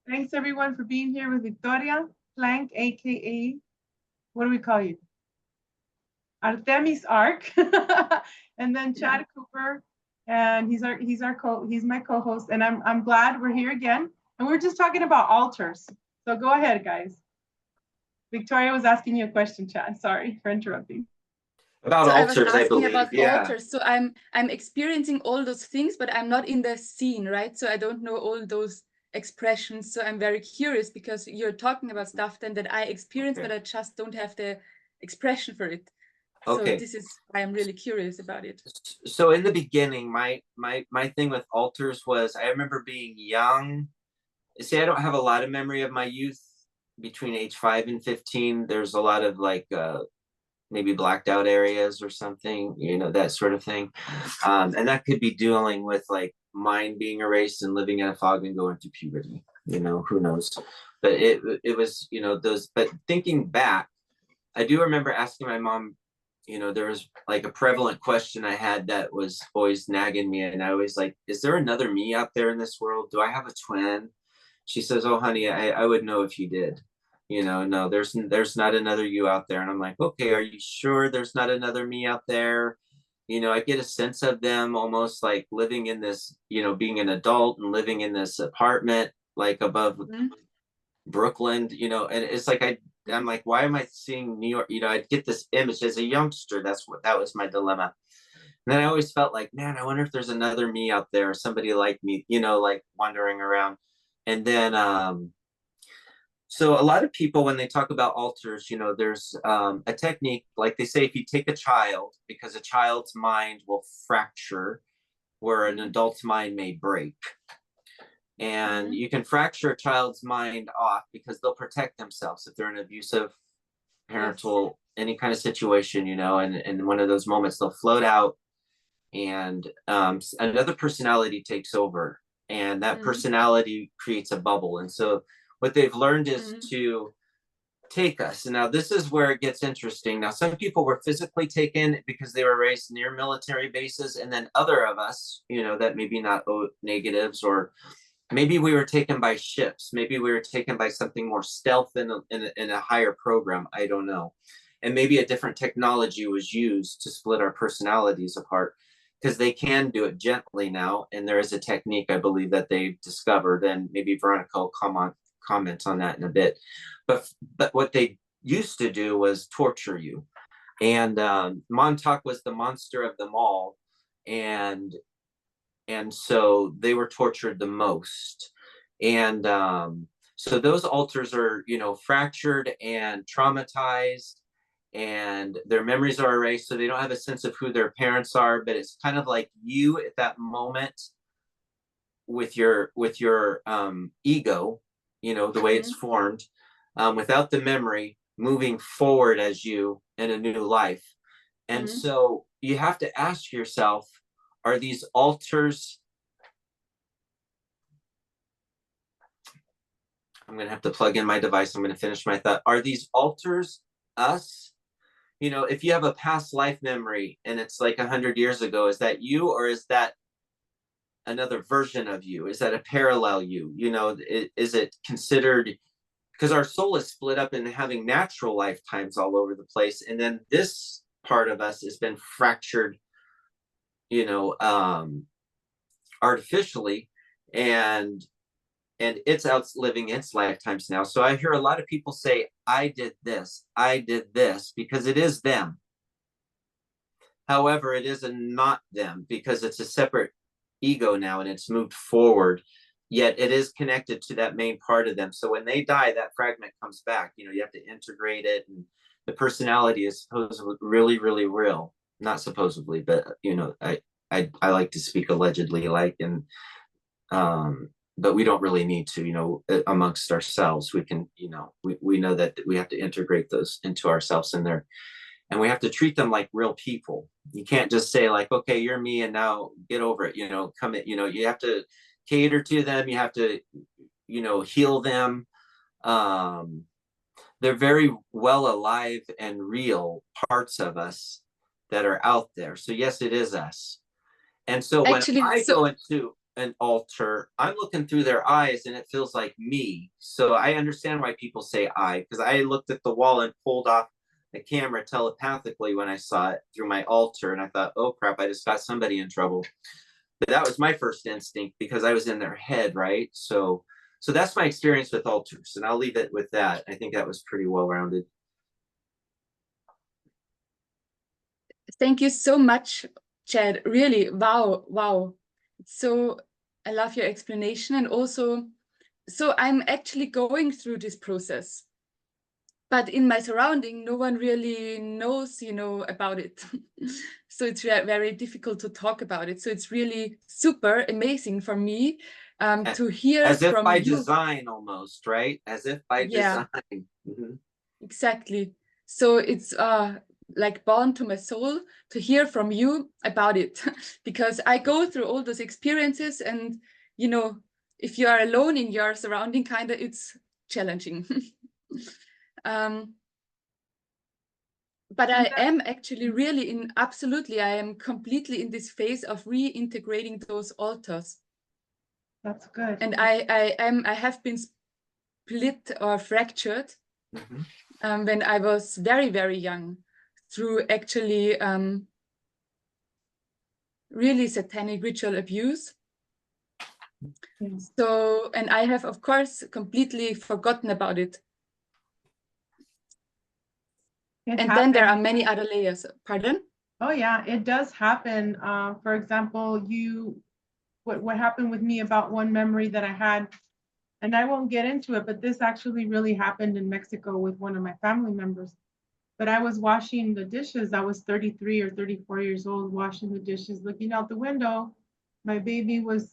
Thanks everyone for being here with Victoria Plank, aka, what do we call you? Artemis Arc, and then Chad Cooper, and he's my co-host, and I'm glad we're here again, and we're just talking about altars. So go ahead, guys. Victoria was asking you a question, Chad. Sorry for interrupting. About So I was altars, I asking believe. about Yeah. altars. So I'm experiencing all those things, but I'm not in the scene, right? So I don't know all those expressions. So I'm very curious because you're talking about stuff then that I experience, Okay. but I just don't have the expression for it. So Okay. this is why I'm really curious about it. So in the beginning, my thing with altars was, I remember being young. See, I don't have a lot of memory of my youth. Between age 5 and 15, there's a lot of like maybe blacked out areas or something, you know, that sort of thing. And that could be dealing with like mind being erased and living in a fog and going through puberty, you know, who knows. But it was, you know, those. But thinking back, I do remember asking my mom, you know, there was like a prevalent question I had that was always nagging me, and I always like, is there another me out there in this world? Do I have a twin? She says, oh honey, I would know if you did. You know, no, there's not another you out there. And I'm like, okay, are you sure there's not another me out there? You know, I get a sense of them almost like living in this, you know, being an adult and living in this apartment like above Brooklyn, you know, and it's like I'm like, why am I seeing New York? You know, I'd get this image as a youngster. That was my dilemma. And then I always felt like, man, I wonder if there's another me out there, somebody like me, you know, like wandering around. And then so a lot of people, when they talk about altars, you know, there's a technique, like they say, if you take a child, because a child's mind will fracture where an adult's mind may break. And you can fracture a child's mind off because they'll protect themselves if they're in an abusive parental, any kind of situation, you know, and in one of those moments they'll float out, and another personality takes over, and that personality creates a bubble. And so what they've learned is to take us. And now this is where it gets interesting. Now, some people were physically taken because they were raised near military bases, and then other of us, you know, that maybe not negatives, or maybe we were taken by ships. Maybe we were taken by something more stealth in a higher program. I don't know. And maybe a different technology was used to split our personalities apart, because they can do it gently now. And there is a technique, I believe, that they've discovered. And maybe Veronica will comment on that in a bit. But what they used to do was torture you. And Montauk was the monster of them all. And so they were tortured the most. And so those altars are, you know, fractured and traumatized, and their memories are erased, so they don't have a sense of who their parents are. But it's kind of like you at that moment with your ego, you know, the way it's formed, without the memory, moving forward as you in a new life. And so you have to ask yourself, are these altars, I'm going to have to plug in my device, I'm going to finish my thought. Are these altars us? You know, if you have a past life memory and it's like 100 years ago, is that you, or is that another version of you? Is that a parallel you? You know, is it considered, because our soul is split up in having natural lifetimes all over the place, and then this part of us has been fractured, you know, artificially, and it's outliving its lifetimes now. So I hear a lot of people say, I did this, because it is them. However, it is not them, because it's a separate ego now, and it's moved forward, yet it is connected to that main part of them. So when they die, that fragment comes back. You know, you have to integrate it, and the personality is supposedly really, really real. Not supposedly, but, you know, I like to speak allegedly, like, and but we don't really need to, you know, amongst ourselves. We can, you know, we know that we have to integrate those into ourselves in there, and we have to treat them like real people. You can't just say like, okay, you're me, and now get over it, you know, come in, you know, you have to cater to them. You have to, you know, heal them. They're very well alive and real parts of us that are out there. So yes, it is us. And so when Actually, I go into, an altar, I'm looking through their eyes and it feels like me. So I understand why people say I, because I looked at the wall and pulled off the camera telepathically when I saw it through my altar, and I thought, oh crap, I just got somebody in trouble. But that was my first instinct because I was in their head, right? So that's my experience with altars, and I'll leave it with that. I think that was pretty well rounded. Thank you so much, Chad. Really, wow. So I love your explanation, and also, so I'm actually going through this process, but in my surrounding, no one really knows, about it. So it's very difficult to talk about it. So it's really super amazing for me to hear as if from by you. design, almost, right? As if by design. Mm-hmm. Exactly. So it's like born to my soul to hear from you about it, because I go through all those experiences, and if you are alone in your surrounding, kind of, it's challenging. But I am actually really I am completely in this phase of reintegrating those altars. That's good. And I have been split or fractured when I was very, very young, through actually really satanic ritual abuse. So, and I have, of course, completely forgotten about it. And then there are many other layers. Pardon? Oh yeah, it does happen. For example, what happened with me about one memory that I had, and I won't get into it, but this actually really happened in Mexico with one of my family members. But I was washing the dishes. I was 33 or 34 years old, washing the dishes, looking out the window. My baby was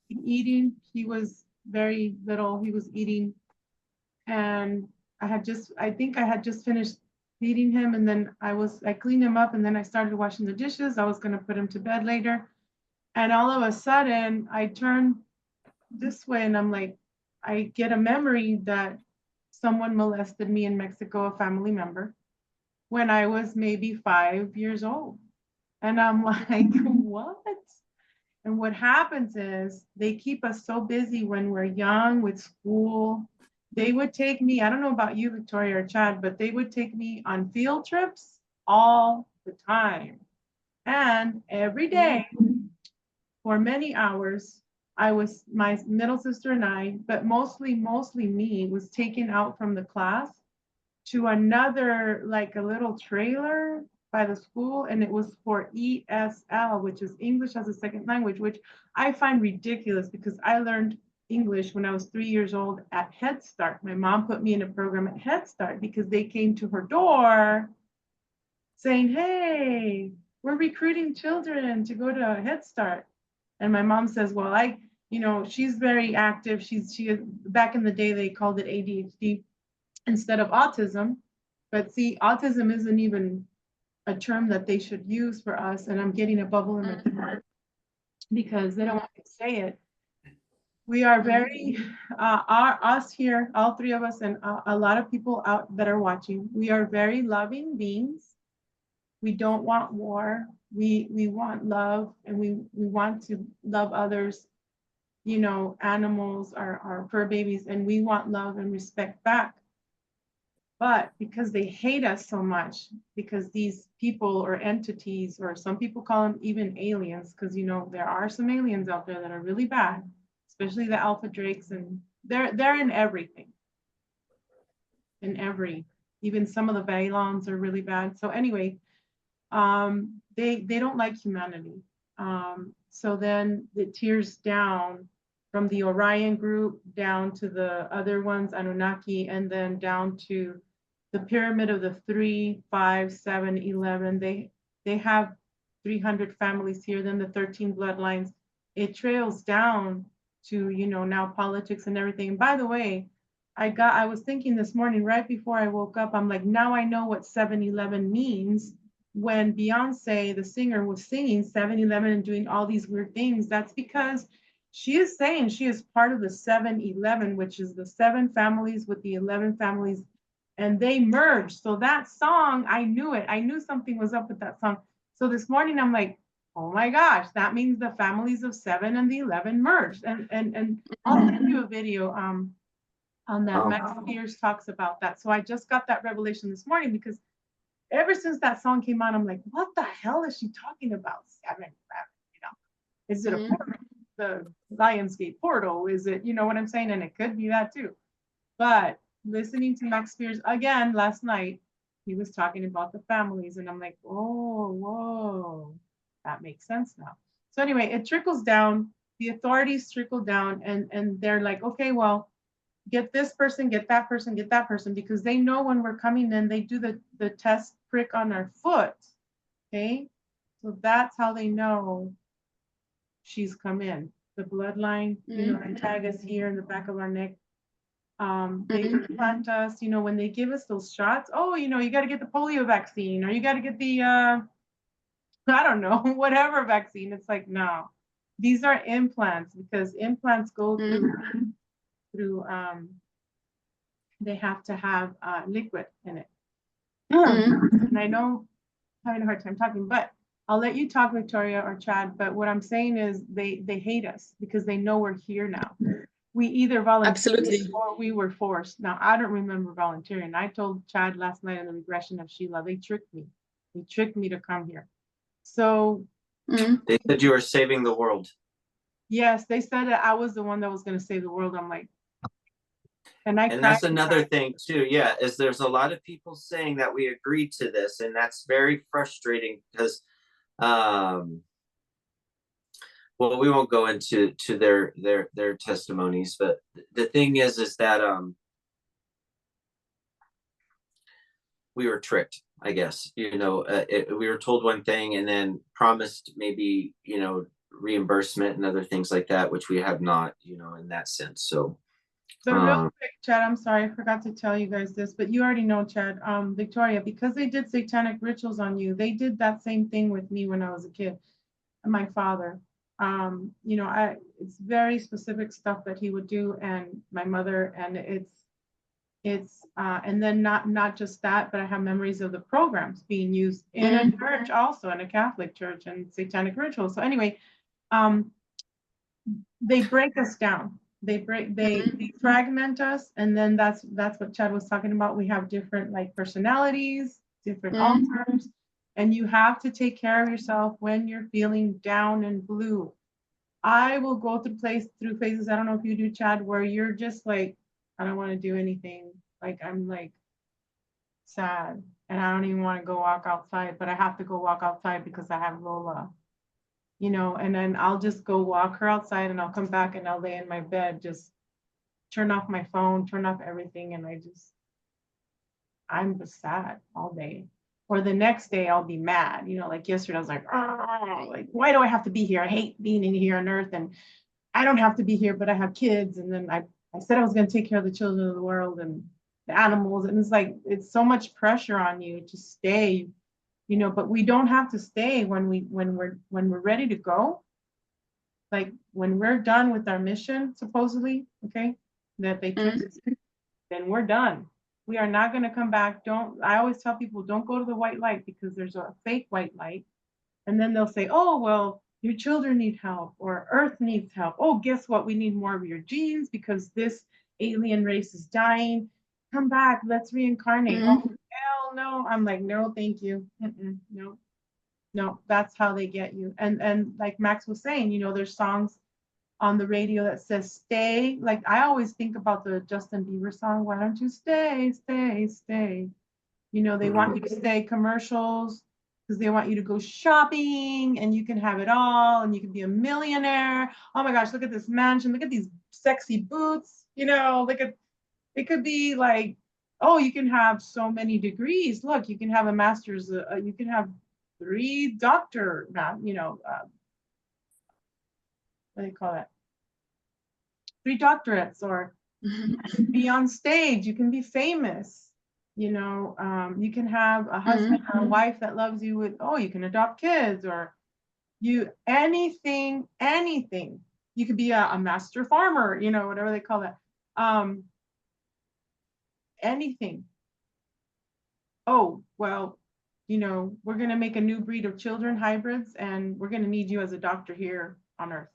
eating. He was very little. He was eating. And I think I had just finished feeding him. And then I cleaned him up, and then I started washing the dishes. I was going to put him to bed later. And all of a sudden I turned this way, and I'm like, I get a memory that someone molested me in Mexico, a family member, when I was maybe 5 years old. And I'm like, what? And what happens is they keep us so busy when we're young with school. They would take me, I don't know about you, Victoria or Chad, but they would take me on field trips all the time. And every day for many hours, my middle sister and I, but mostly me, was taken out from the class to another, like a little trailer by the school, and it was for ESL, which is English as a second language, which I find ridiculous because I learned English when I was 3 years old at Head Start. My mom put me in a program at Head Start because they came to her door saying, hey, we're recruiting children to go to Head Start. And my mom says, well, she's very active. She back in the day, they called it ADHD instead of autism. But see, autism isn't even a term that they should use for us. And I'm getting a bubble in my throat because they don't want to say it. We are very, us here, all three of us, and a lot of people out that are watching, we are very loving beings. We don't want war. We want love, and we want to love others, animals, our fur babies, and we want love and respect back. But because they hate us so much, because these people or entities, or some people call them even aliens, because there are some aliens out there that are really bad, especially the alpha drakes, and they're in everything. Even some of the Valons are really bad. So anyway, they don't like humanity. So then it tears down from the Orion group down to the other ones, Anunnaki, and then down to the pyramid of the 3, 5, 7, 11. They have 300 families here, then the 13 bloodlines. It trails down to, now politics and everything. And by the way, I was thinking this morning, right before I woke up, I'm like, now I know what 7-11 means. When Beyonce, the singer, was singing 7-11 and doing all these weird things, that's because she is saying she is part of the 7-11, which is the 7 families with the 11 families, and they merged. So that song, I knew it. I knew something was up with that song. So this morning, I'm like, oh my gosh, that means the families of 7 and the 11 merged. And I'll send you a video on that. Max Spears talks about that. So I just got that revelation this morning, because ever since that song came out, I'm like, what the hell is she talking about? 7, you know, is it a portal, the Lionsgate portal? Is it, you know what I'm saying? And it could be that too. But listening to Max Spears again last night, he was talking about the families, and I'm like, oh, whoa, that makes sense now. So anyway, it trickles down. The authorities trickle down, and they're like, okay, well, get this person, get that person, get that person, because they know when we're coming in, they do the test prick on our foot. Okay, so that's how they know she's come in. The bloodline, you know, and tag us here in the back of our neck. They implant us, you know, when they give us those shots. Oh, you know, you got to get the polio vaccine, or you got to get the I don't know, whatever vaccine. It's like, no, these are implants, because implants go through they have to have liquid in it. And I know I'm having a hard time talking, but I'll let you talk, Victoria or Chad. But what I'm saying is they hate us because they know we're here now. We either volunteered or we were forced. Now, I don't remember volunteering. I told Chad last night in the regression of Sheila, they tricked me. They tricked me to come here. So they said you were saving the world. Yes, they said that I was the one that was going to save the world. I'm like, and that's another thing too. Yeah, is there's a lot of people saying that we agreed to this, and that's very frustrating because, well, we won't go into their testimonies, but the thing is that we were tricked, I guess. You know, we were told one thing and then promised maybe, you know, reimbursement and other things like that, which we have not, you know, in that sense. So real quick, Chad, I'm sorry, I forgot to tell you guys this, but you already know, Chad, Victoria, because they did satanic rituals on you, they did that same thing with me when I was a kid, and my father. You know, it's very specific stuff that he would do, and my mother, and it's and then not just that, but I have memories of the programs being used in a church, also in a Catholic church, and satanic rituals. So anyway, they break us down. They fragment us, and then that's what Chad was talking about. We have different like personalities, different alters, and you have to take care of yourself when you're feeling down and blue. I will go through phases, I don't know if you do, Chad, where you're just like, I don't want to do anything. Like, I'm like sad, and I don't even want to go walk outside, but I have to go walk outside because I have Lola, you know, and then I'll just go walk her outside, and I'll come back and I'll lay in my bed, just turn off my phone, turn off everything, and I'm just sad all day. Or the next day I'll be mad, you know, like yesterday I was like, oh, like, why do I have to be here? I hate being in here on earth, and I don't have to be here, but I have kids. And then I said I was going to take care of the children of the world and the animals. And it's like, it's so much pressure on you to stay, you know, but we don't have to stay when we're ready to go. Like when we're done with our mission, supposedly, okay, that they tricked us, then we're done. We are not going to come back. I always tell people, don't go to the white light, because there's a fake white light. And then they'll say, oh, well, your children need help, or Earth needs help. Oh, guess what? We need more of your genes because this alien race is dying. Come back. Let's reincarnate. Oh, hell no. I'm like, no, thank you. No, that's how they get you. And like Max was saying, you know, there's songs on the radio that says stay. Like I always think about the Justin Bieber song, why don't you stay, stay, stay? You know, they want you to stay, commercials, because they want you to go shopping and you can have it all and you can be a millionaire. Oh my gosh, look at this mansion, look at these sexy boots, you know, it could be like, oh, you can have so many degrees. Look, you can have a master's, you can have 3 doctor, you know, what do you call that? 3 doctorates, or be on stage, you can be famous. You know, you can have a husband or a wife that loves you with, oh, you can adopt kids, or anything. You could be a master farmer, you know, whatever they call that. Anything. Oh, well, you know, we're going to make a new breed of children, hybrids, and we're going to need you as a doctor here on Earth.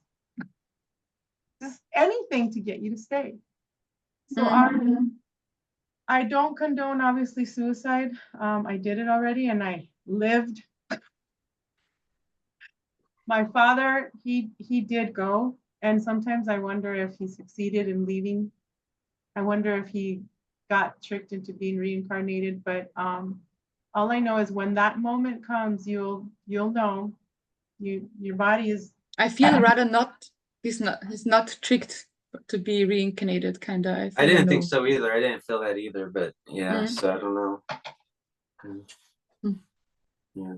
Just anything to get you to stay. So I don't condone, obviously, suicide. I did it already, and I lived. My father, he did go, and sometimes I wonder if he succeeded in leaving. I wonder if he got tricked into being reincarnated, but all I know is when that moment comes, you'll know. Your body is. I feel rather not. He's not tricked to be reincarnated, kind of. I didn't think so either. I didn't feel that either, but yeah, so I don't know. Yeah.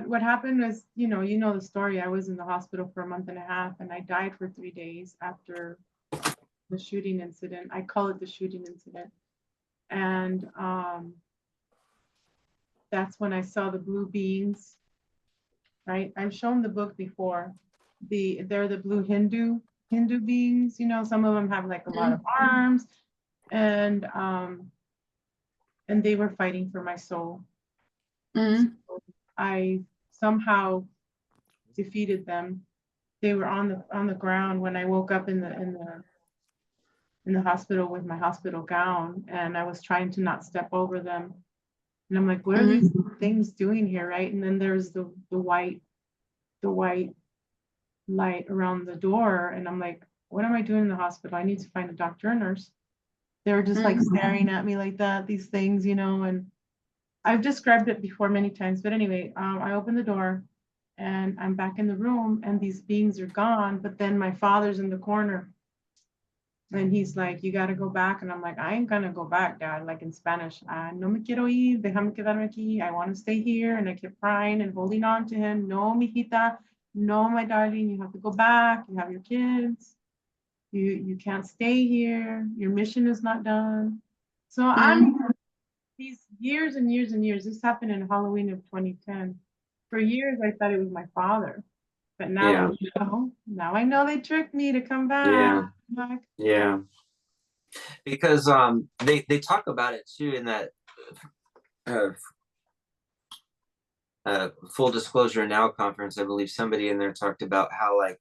What happened was, you know the story. I was in the hospital for a month and a half, and I died for 3 days after the shooting incident. I call it the shooting incident. And that's when I saw the blue beings, right? I've shown the book before. They're the blue Hindu beings, you know, some of them have like a lot of arms, and they were fighting for my soul. So I somehow defeated them. They were on the ground when I woke up in the hospital with my hospital gown, and I was trying to not step over them. And I'm like, what are these things doing here, right? And then there's the white light around the door, and I'm like, what am I doing in the hospital? I need to find a doctor or nurse. They were just like staring at me like that, these things, you know, and I've described it before many times, but anyway, I opened the door and I'm back in the room and these beings are gone, but then my father's in the corner and he's like, you got to go back. And I'm like, I ain't gonna go back, Dad, like in Spanish. No me quiero ir, déjame quedarme aquí. I want to stay here. And I kept crying and holding on to him. No, mijita, no, my darling, you have to go back. You have your kids. You can't stay here. Your mission is not done. So I'm these years and years and years. This happened in Halloween of 2010. For years, I thought it was my father, but now, now I know they tricked me to come back. Yeah. Because they talk about it too in that Full Disclosure Now conference. I believe somebody in there talked about how like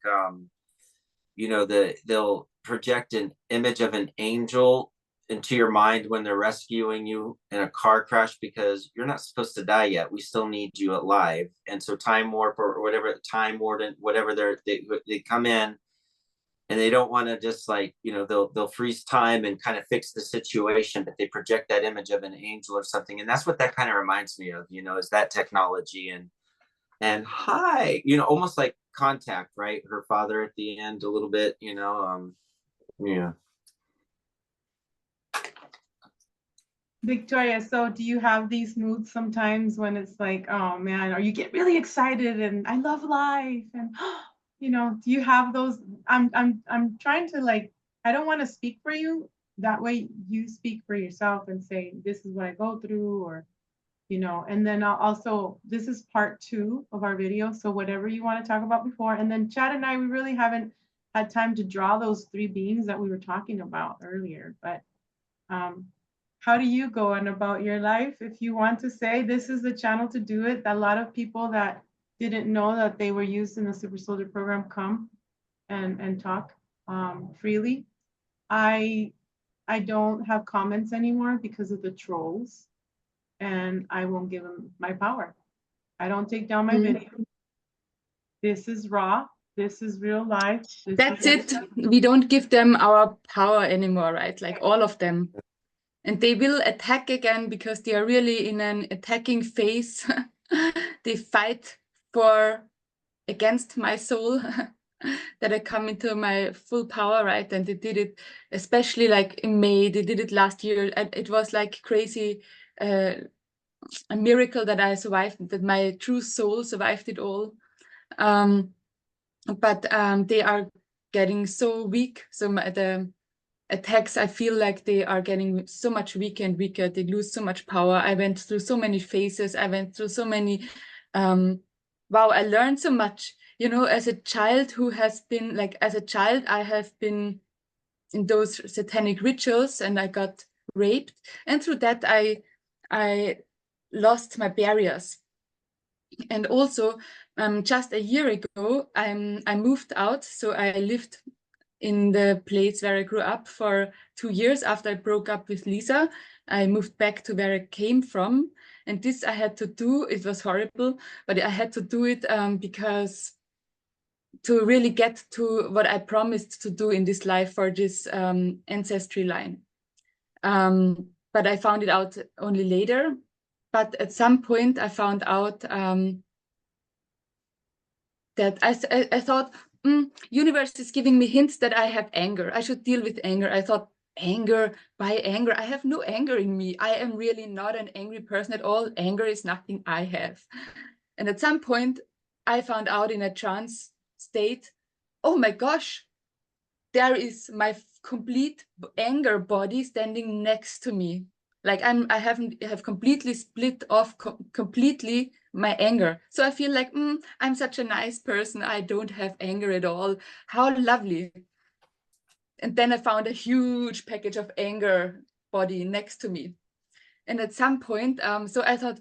you know, they'll project an image of an angel into your mind when they're rescuing you in a car crash, because you're not supposed to die yet. We still need you alive. And so time warp or whatever, time warden, whatever they come in and they don't want to just like, you know, they'll freeze time and kind of fix the situation, but they project that image of an angel or something. And that's what that kind of reminds me of, you know, is that technology and hi, you know, almost like Contact, right? Her father at the end a little bit, you know, yeah. Victoria, so do you have these moods sometimes when it's like, oh man, or you get really excited and I love life and you know, do you have those? I'm trying to like, I don't want to speak for you. That way you speak for yourself and say, this is what I go through, or you know, and then also, this is part 2 of our video. So whatever you want to talk about before, and then Chad and I, we really haven't had time to draw those 3 beings that we were talking about earlier, but how do you go on about your life? If you want to say, this is the channel to do it. A lot of people that didn't know that they were used in the Super Soldier program come and talk freely. I don't have comments anymore because of the trolls, and I won't give them my power. I don't take down my video. This is raw. This is real life. That's it. We don't give them our power anymore, right? Like all of them. And they will attack again because they are really in an attacking phase. They fight against my soul that I come into my full power, right? And they did it, especially like in May, they did it last year. It was like crazy, a miracle that I survived, that my true soul survived it all. But they are getting so weak. So the attacks, I feel like they are getting so much weaker and weaker. They lose so much power. I went through so many phases. I went through so many, wow, I learned so much. You know, as a child who has been, like, as a child, I have been in those satanic rituals, and I got raped, and through that I lost my barriers. And also, just a year ago, I moved out, so I lived in the place where I grew up for 2 years. After I broke up with Lisa, I moved back to where I came from, and this I had to do. It was horrible, but I had to do it because to really get to what I promised to do in this life for this ancestry line. But I found it out only later. But at some point I found out that I thought, universe is giving me hints that I have anger. I should deal with anger. I thought, anger, by anger, I have no anger in me. I am really not an angry person at all. Anger is nothing I have. And at some point I found out in a trance state, oh my gosh, there is my complete anger body standing next to me. Like I have completely split off completely my anger. So I feel like, I'm such a nice person. I don't have anger at all. How lovely. And then I found a huge package of anger body next to me. And at some point, so I thought,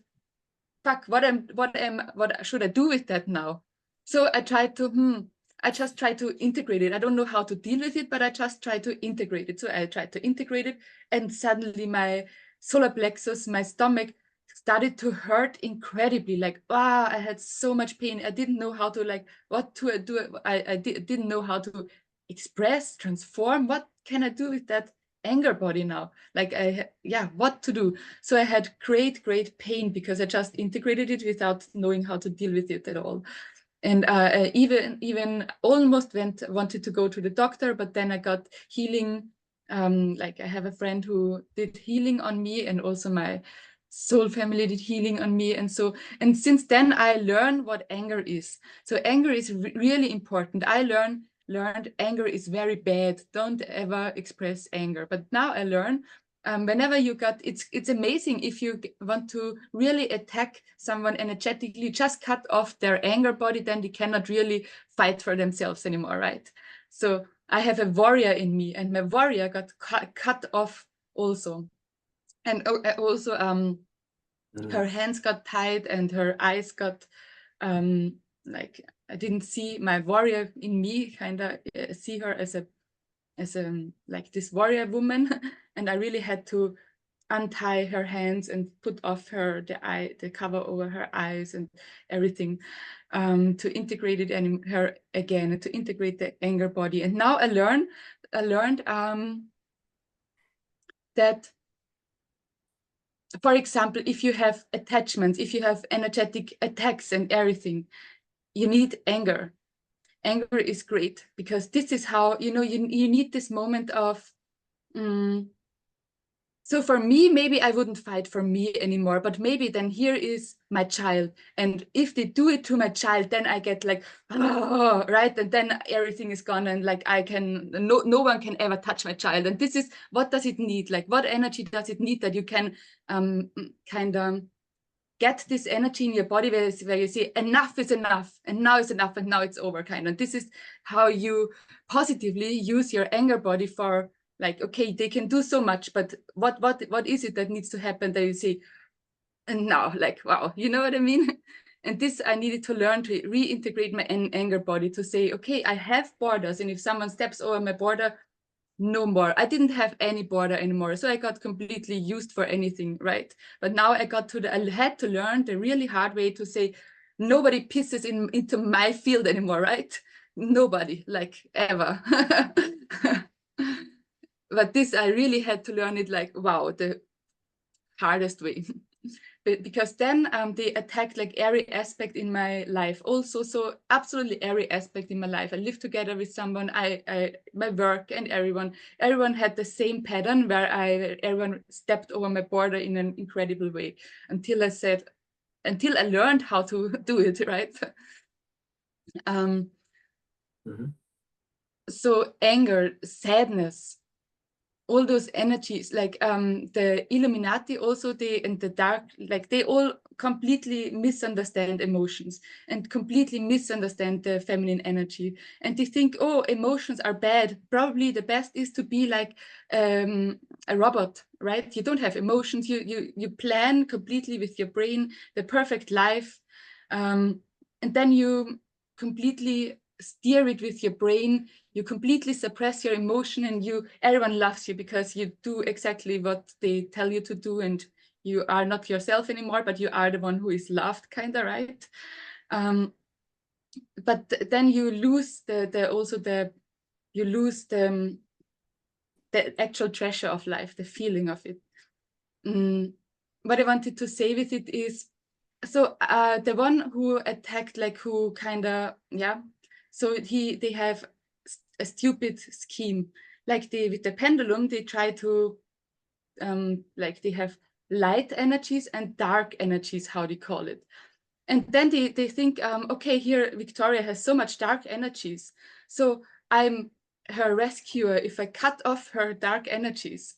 fuck, what should I do with that now? So I tried to, I just tried to integrate it. I don't know how to deal with it, but I just tried to integrate it. So I tried to integrate it, and suddenly my solar plexus, my stomach started to hurt incredibly. Like, wow, I had so much pain. I didn't know how to, like, what to do. I didn't know how to express, transform. What can I do with that anger body now? Like, what to do? So I had great pain because I just integrated it without knowing how to deal with it at all. And I even almost wanted to go to the doctor, but then I got healing. Like, I have a friend who did healing on me, and also my soul family did healing on me. And since then I learned what anger is. So anger is really important. I learned anger is very bad. Don't ever express anger. But now I learn, whenever you got, it's amazing if you want to really attack someone energetically, just cut off their anger body, then they cannot really fight for themselves anymore, right? So I have a warrior in me, and my warrior got cut off also. And also her hands got tied and her eyes got like, I didn't see my warrior in me, kind of see her as a like this warrior woman. And I really had to untie her hands and put off the cover over her eyes and everything, to integrate it and her again, to integrate the anger body. And now I learned that, for example, if you have attachments, if you have energetic attacks and everything, you need anger. Anger is great, because this is how, you need this moment of, so for me, maybe I wouldn't fight for me anymore, but maybe then here is my child. And if they do it to my child, then I get like, oh, right? And then everything is gone, and like no one can ever touch my child. And this is, what does it need? Like, what energy does it need that you can kind of get this energy in your body where you say, enough is enough, and now is enough, and now it's over, kind of. This is how you positively use your anger body for, like, okay, they can do so much, but what is it that needs to happen that you say, and now, like, wow, you know what I mean? And this, I needed to learn to reintegrate my anger body, to say, okay, I have borders, and if someone steps over my border, no more. I didn't have any border anymore, so I got completely used for anything, right? But now I had to learn the really hard way to say, nobody pisses into my field anymore, right? Nobody, like, ever. But this, I really had to learn it, like, wow, the hardest way. Because then they attacked like every aspect in my life also. So absolutely every aspect in my life. I lived together with someone, my work, and everyone had the same pattern where everyone stepped over my border in an incredible way, until I learned how to do it, right? So anger, sadness, all those energies, like the Illuminati also, and the dark, like, they all completely misunderstand emotions and completely misunderstand the feminine energy. And they think, oh, emotions are bad. Probably the best is to be like a robot, right? You don't have emotions. You plan completely with your brain the perfect life. And then you completely steer it with your brain. You completely suppress your emotion, and everyone loves you because you do exactly what they tell you to do, and you are not yourself anymore, but you are the one who is loved, kind of, right? But then you lose the actual treasure of life, the feeling of it. What I wanted to say with it is, so the one who attacked, like who kind of, yeah, so they have a stupid scheme, like with the pendulum, they try to, like they have light energies and dark energies, how they call it. And then they think, okay, here Victoria has so much dark energies, so I'm her rescuer if I cut off her dark energies.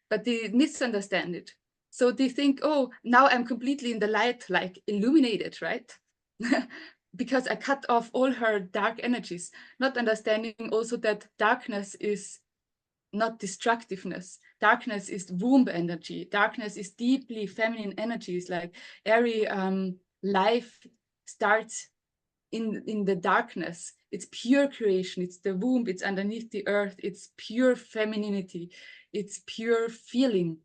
But they misunderstand it. So they think, oh, now I'm completely in the light, like illuminated, right? Because I cut off all her dark energies, not understanding also that darkness is not destructiveness. Darkness is womb energy. Darkness is deeply feminine energies. Like every life starts in the darkness. It's pure creation. It's the womb. It's underneath the earth. It's pure femininity. It's pure feeling.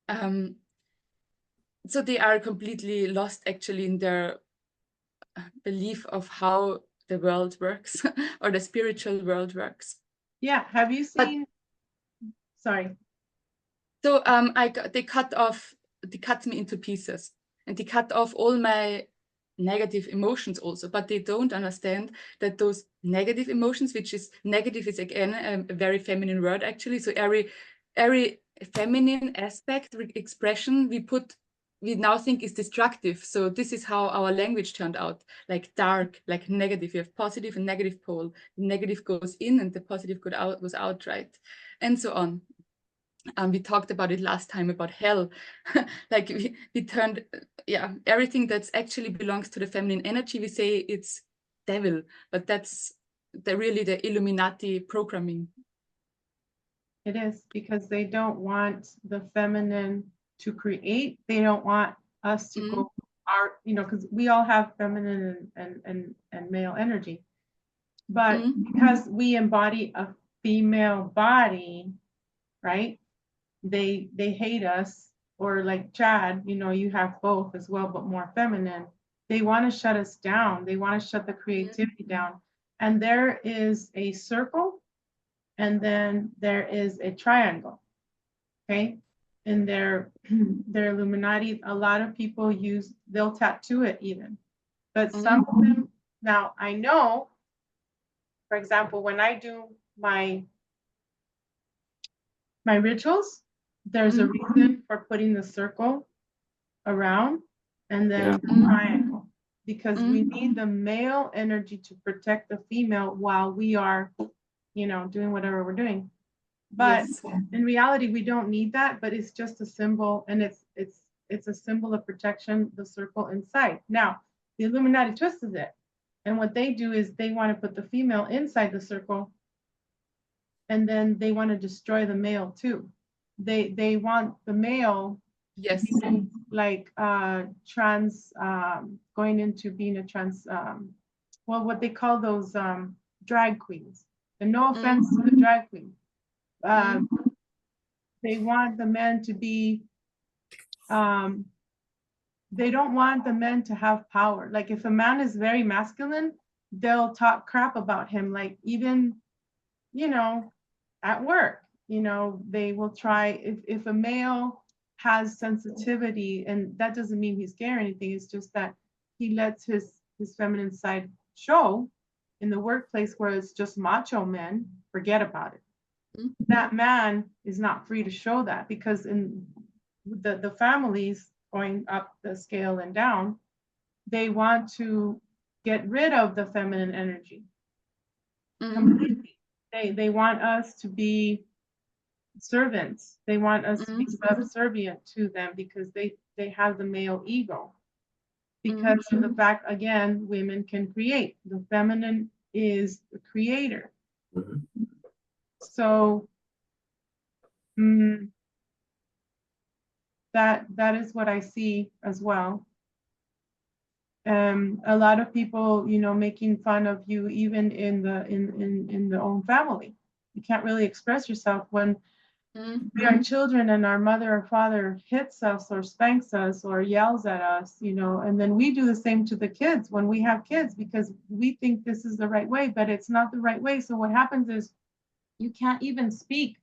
So they are completely lost actually in their belief of how the world works or the spiritual world works. Yeah. Have you seen? Sorry. So they cut me into pieces, and they cut off all my negative emotions also, but they don't understand that those negative emotions, which is negative is again a very feminine word actually. So every feminine aspect expression we now think is destructive. So this is how our language turned out, like dark, like negative. You have positive and negative pole. The negative goes in and the positive goes out, right? And so on. We talked about it last time about hell. Like we turned, yeah, everything that's actually belongs to the feminine energy, we say it's devil, but that's really the Illuminati programming. It is, because they don't want the feminine to create. They don't want us to go because we all have feminine and male energy. But because we embody a female body, right? They hate us. Or like Chad, you have both as well, but more feminine. They want to shut us down. They want to shut the creativity down. And there is a circle, and then there is a triangle. Okay. And their Illuminati, a lot of people they'll tattoo it even. But some of them, now I know, for example, when I do my rituals, there's a reason for putting the circle around and then the triangle, because we need the male energy to protect the female while we are, doing whatever we're doing. But in reality, we don't need that, but it's just a symbol, and it's a symbol of protection, the circle inside. Now, the Illuminati twists it, and what they do is they want to put the female inside the circle, and then they want to destroy the male too. They want the male like trans, going into being a trans, well, what they call those drag queens. And no offense to the drag queen. They want the men to be, they don't want the men to have power. Like if a man is very masculine, they'll talk crap about him. Like even, at work, they will try, if a male has sensitivity, and that doesn't mean he's gay or anything, it's just that he lets his feminine side show in the workplace where it's just macho men, forget about it. That man is not free to show that, because in the families going up the scale and down, they want to get rid of the feminine energy completely. They want us to be servants. They want us to be subservient to them because they have the male ego. Because of the fact, again, women can create. The feminine is the creator. So that is what I see as well. A lot of people, you know, making fun of you even in the own family. You can't really express yourself when we are children and our mother or father hits us or spanks us or yells at us, you know, and then we do the same to the kids when we have kids because we think this is the right way, but it's not the right way. So what happens is you can't even speak.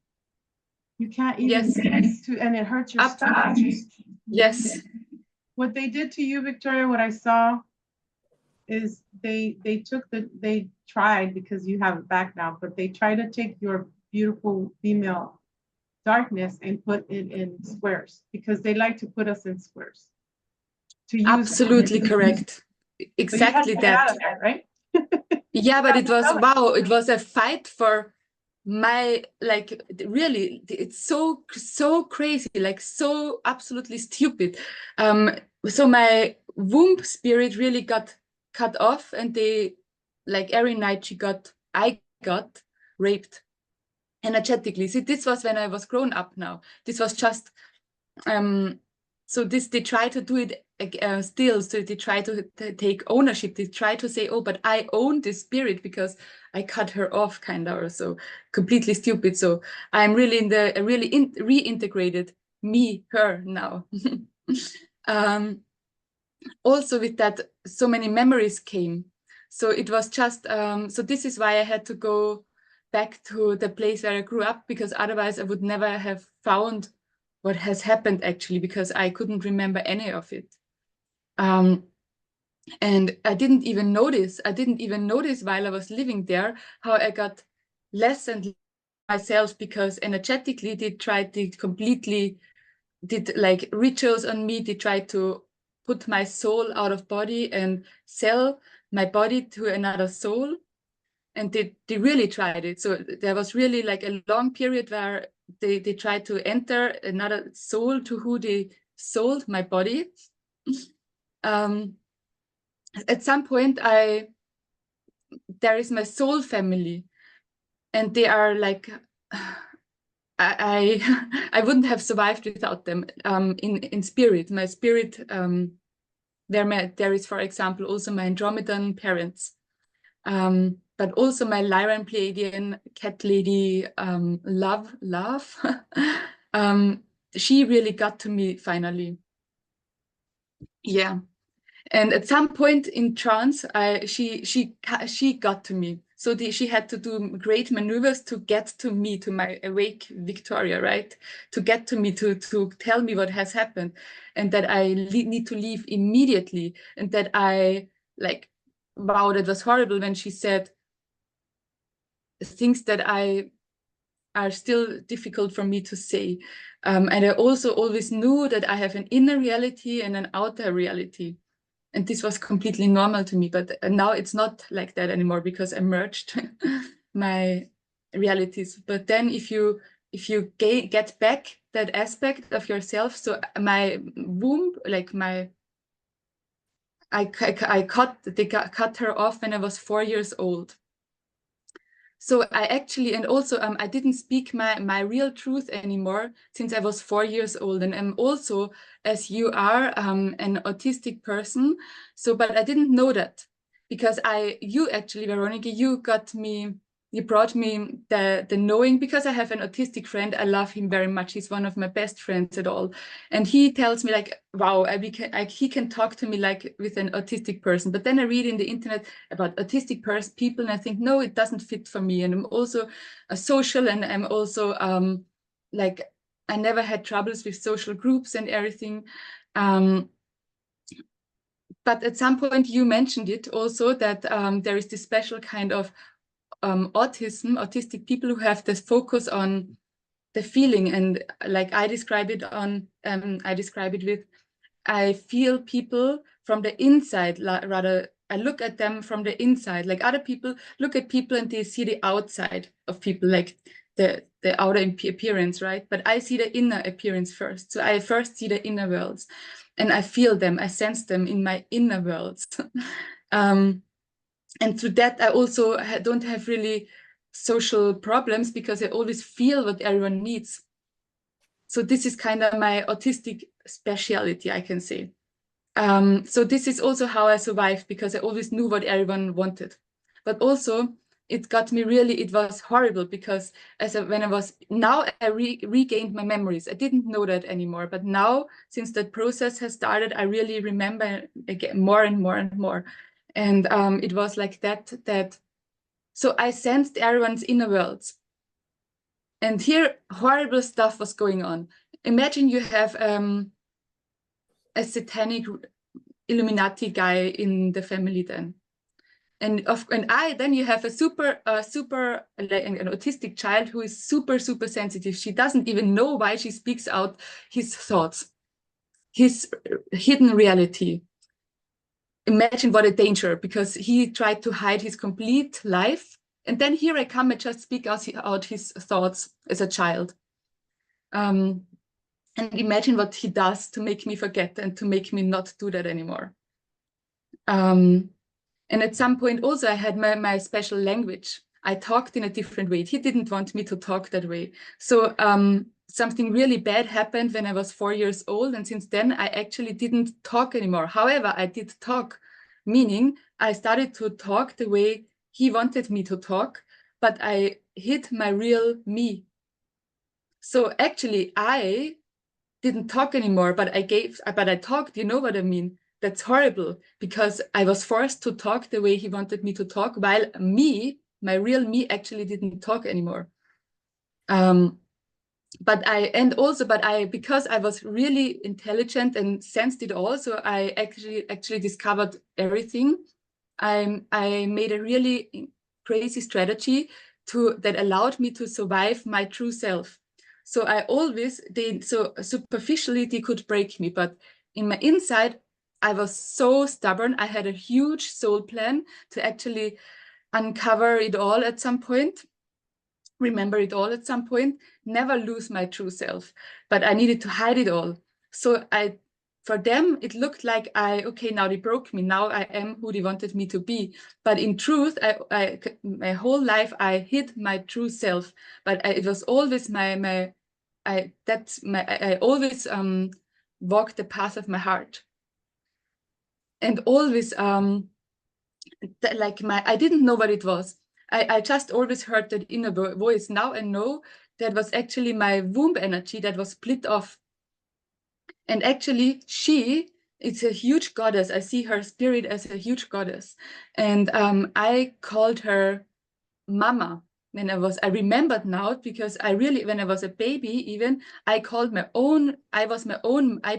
You can't even speak to, and it hurts your stomach. Yes. What they did to you, Victoria, what I saw is they tried, because you have it back now, but they tried to take your beautiful female darkness and put it in squares because they like to put us in squares. To use Absolutely correct. Exactly that. Right? Yeah, but it was, wow, it was a fight for my, like, really, it's so crazy, like so absolutely stupid. So my womb spirit really got cut off, and they, like, every night I got raped energetically. See, this was when I was grown up now. This was just, so they try to do it still. So they try to take ownership. They try to say, oh, but I own this spirit because I cut her off, kind of, or so. Completely stupid. So I'm really reintegrated me, her now. Also with that, so many memories came. So it was just, so this is why I had to go back to the place where I grew up, because otherwise I would never have found what has happened actually, because I couldn't remember any of it. And I didn't even notice while I was living there how I got less and less myself, because energetically they did like rituals on me. They tried to put my soul out of body and sell my body to another soul. And they really tried it. So there was really like a long period where they tried to enter another soul to who they sold my body. At some point, there is my soul family, and they are like, I wouldn't have survived without them. In spirit, my spirit, there is, for example, also my Andromedan parents. But also my Lyran Pleiadian cat lady, love. She really got to me finally. Yeah, and at some point in trance, she got to me. So she had to do great maneuvers to get to me, to my awake Victoria, right? To get to me, to tell me what has happened, and that I need to leave immediately, and that I, like, wow, that was horrible when she said things that are still difficult for me to say. And I also always knew that I have an inner reality and an outer reality. And this was completely normal to me. But now it's not like that anymore, because I merged my realities. But then if you get back that aspect of yourself, so my womb, like they cut her off when I was 4 years old. So I actually, and also I didn't speak my real truth anymore since I was 4 years old. And I'm also, as you are, an autistic person. So, but I didn't know that, because you actually, Veronica, you brought me the knowing, because I have an autistic friend. I love him very much. He's one of my best friends at all. And he tells me, like, wow, he can talk to me like with an autistic person. But then I read in the internet about autistic people, and I think, no, it doesn't fit for me. And I'm also a social, and I'm also like, I never had troubles with social groups and everything. But at some point you mentioned it also, that there is this special kind of autistic people who have this focus on the feeling, and like I describe it with, I feel people from the inside, rather I look at them from the inside. Like other people look at people and they see the outside of people, like the outer appearance, right? But I see the inner appearance first. So I first see the inner worlds, and I feel them, I sense them in my inner worlds. And through that, I also don't have really social problems because I always feel what everyone needs. So this is kind of my autistic speciality, I can say. So this is also how I survived, because I always knew what everyone wanted. But also, it got me really, it was horrible, because now I regained my memories. I didn't know that anymore. But now, since that process has started, I really remember again more and more and more. And it was like that. So I sensed everyone's inner worlds. And here, horrible stuff was going on. Imagine you have a satanic Illuminati guy in the family then. And then you have a super like an autistic child who is super sensitive. She doesn't even know why she speaks out his thoughts, his hidden reality. Imagine what a danger, because he tried to hide his complete life. And then here I come and just speak out his thoughts as a child. And imagine what he does to make me forget and to make me not do that anymore. And at some point also I had my special language. I talked in a different way. He didn't want me to talk that way. So something really bad happened when I was 4 years old. And since then I actually didn't talk anymore. However, I did talk, meaning I started to talk the way he wanted me to talk, but I hid my real me. So actually I didn't talk anymore, but I talked, you know what I mean? That's horrible, because I was forced to talk the way he wanted me to talk, while me, my real me, actually didn't talk anymore. Because I was really intelligent and sensed it all, so I actually discovered everything. I made a really crazy strategy that allowed me to survive my true self. So so superficially they could break me, but in my inside, I was so stubborn. I had a huge soul plan to actually uncover it all at some point, remember it all at some point, never lose my true self. But I needed to hide it all. So for them, it looked like okay, now they broke me. Now I am who they wanted me to be. But in truth, my whole life, I hid my true self. But it was always I always walked the path of my heart. And always, I didn't know what it was. I just always heard that inner voice. Now I know that was actually my womb energy that was split off. And actually, it's a huge goddess. I see her spirit as a huge goddess. And I called her Mama when I remembered now, because when I was a baby, even I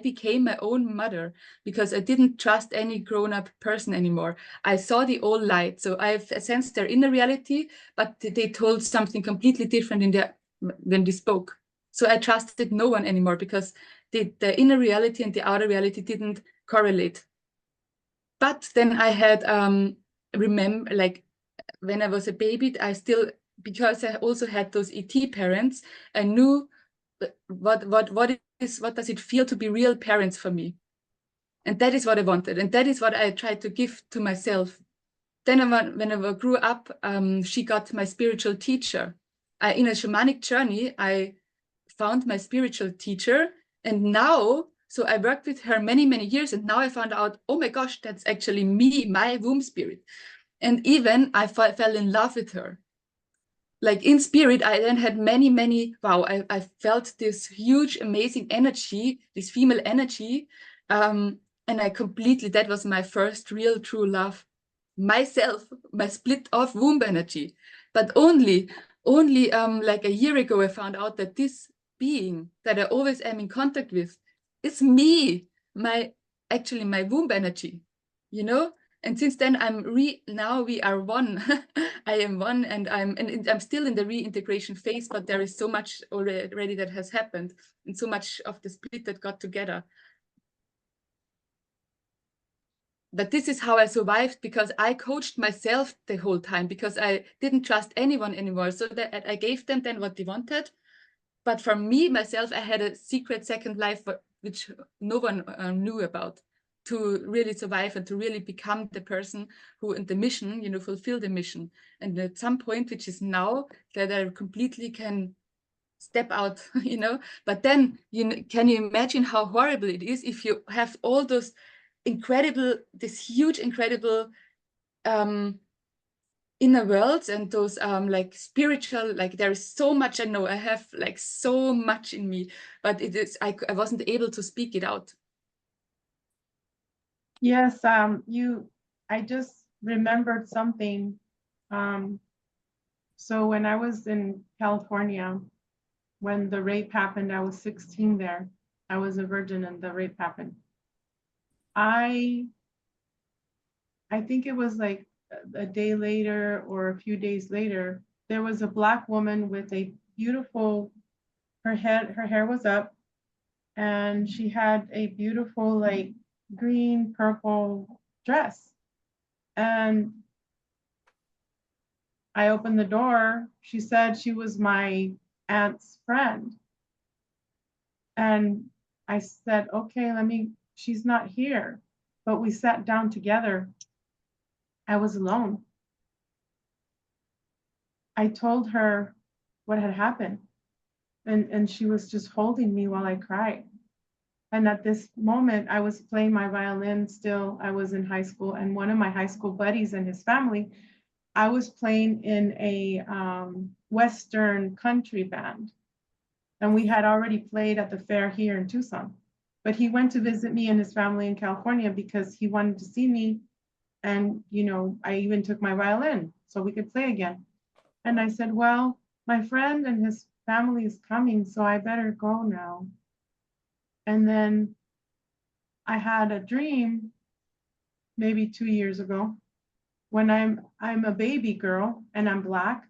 became my own mother, because I didn't trust any grown-up person anymore. I saw the old light. So I sensed their inner reality, but they told something completely different when they spoke. So I trusted no one anymore, because the inner reality and the outer reality didn't correlate. But then I had when I was a baby, because I also had those ET parents, I knew what does it feel to be real parents for me. And that is what I wanted. And that is what I tried to give to myself. Then when I grew up, she got my spiritual teacher. In a shamanic journey, I found my spiritual teacher. And now, so I worked with her many years. And now I found out, oh my gosh, that's actually me, my womb spirit. And even I fell in love with her. Like in spirit, I then had I felt this huge, amazing energy, this female energy. And that was my first real true love. Myself, my split off womb energy. But only like a year ago, I found out that this being that I always am in contact with is me, my womb energy, you know? And since then, now we are one. I am one, and I'm still in the reintegration phase, but there is so much already that has happened, and so much of the split that got together. but this is how I survived, because I coached myself the whole time, because I didn't trust anyone anymore. So that I gave them then what they wanted. But for me, myself, I had a secret second life, which no one knew about, to really survive and to really become the person who, in the mission, you know, fulfill the mission. And at some point, which is now, that I completely can step out, you know. But then, can you imagine how horrible it is if you have all those incredible, this huge, incredible inner worlds and those like spiritual, like there is so much I know, I have like so much in me, but it is, I wasn't able to speak it out. Yes, I just remembered something. So when I was in California, when the rape happened, I was 16 there. I was a virgin and the rape happened. I think it was like a day later or a few days later, there was a Black woman with a beautiful, her hair was up, and she had a beautiful like green purple dress. And I opened the door. She said she was my aunt's friend. And I said, okay, she's not here. But we sat down together. I was alone. I told her what had happened. And she was just holding me while I cried. And at this moment, I was playing my violin still. I was in high school, and one of my high school buddies and his family, I was playing in a Western country band. And we had already played at the fair here in Tucson. But he went to visit me and his family in California because he wanted to see me. And, you know, I even took my violin so we could play again. And I said, well, my friend and his family is coming, so I better go now. And then I had a dream maybe 2 years ago when I'm a baby girl and I'm Black,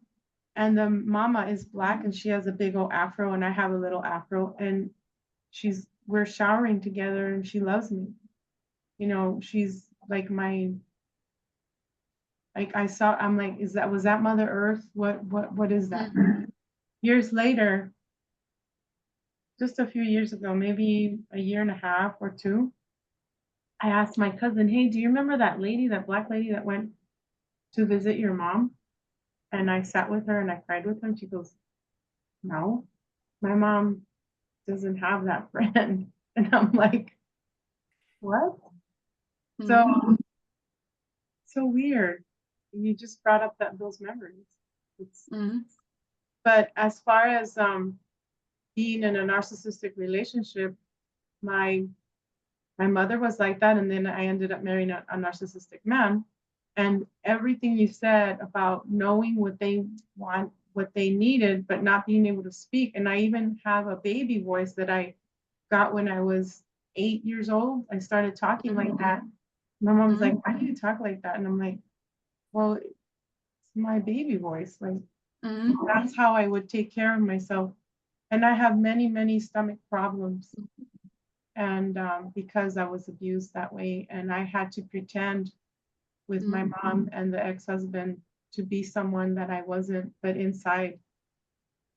and the mama is Black and she has a big old afro and I have a little afro, and we're showering together and she loves me. You know, she's like I'm like, was that Mother Earth? What is that? Mm-hmm. Years later, just a few years ago, maybe a year and a half or two, I asked my cousin, hey, do you remember that lady, that Black lady that went to visit your mom? And I sat with her and I cried with her. And she goes, no, my mom doesn't have that friend. And I'm like, what? Mm-hmm. So weird. You just brought up those memories. Mm-hmm. But as far as being in a narcissistic relationship, my mother was like that, and then I ended up marrying a narcissistic man. And everything you said about knowing what they want, what they needed, but not being able to speak. And I even have a baby voice that I got when I was 8 years old. I started talking like that. My mom's like, why do you talk like that? And I'm like, well, it's my baby voice. Like, that's how I would take care of myself. And I have many, many stomach problems. And because I was abused that way, and I had to pretend with my mom and the ex-husband to be someone that I wasn't, but inside,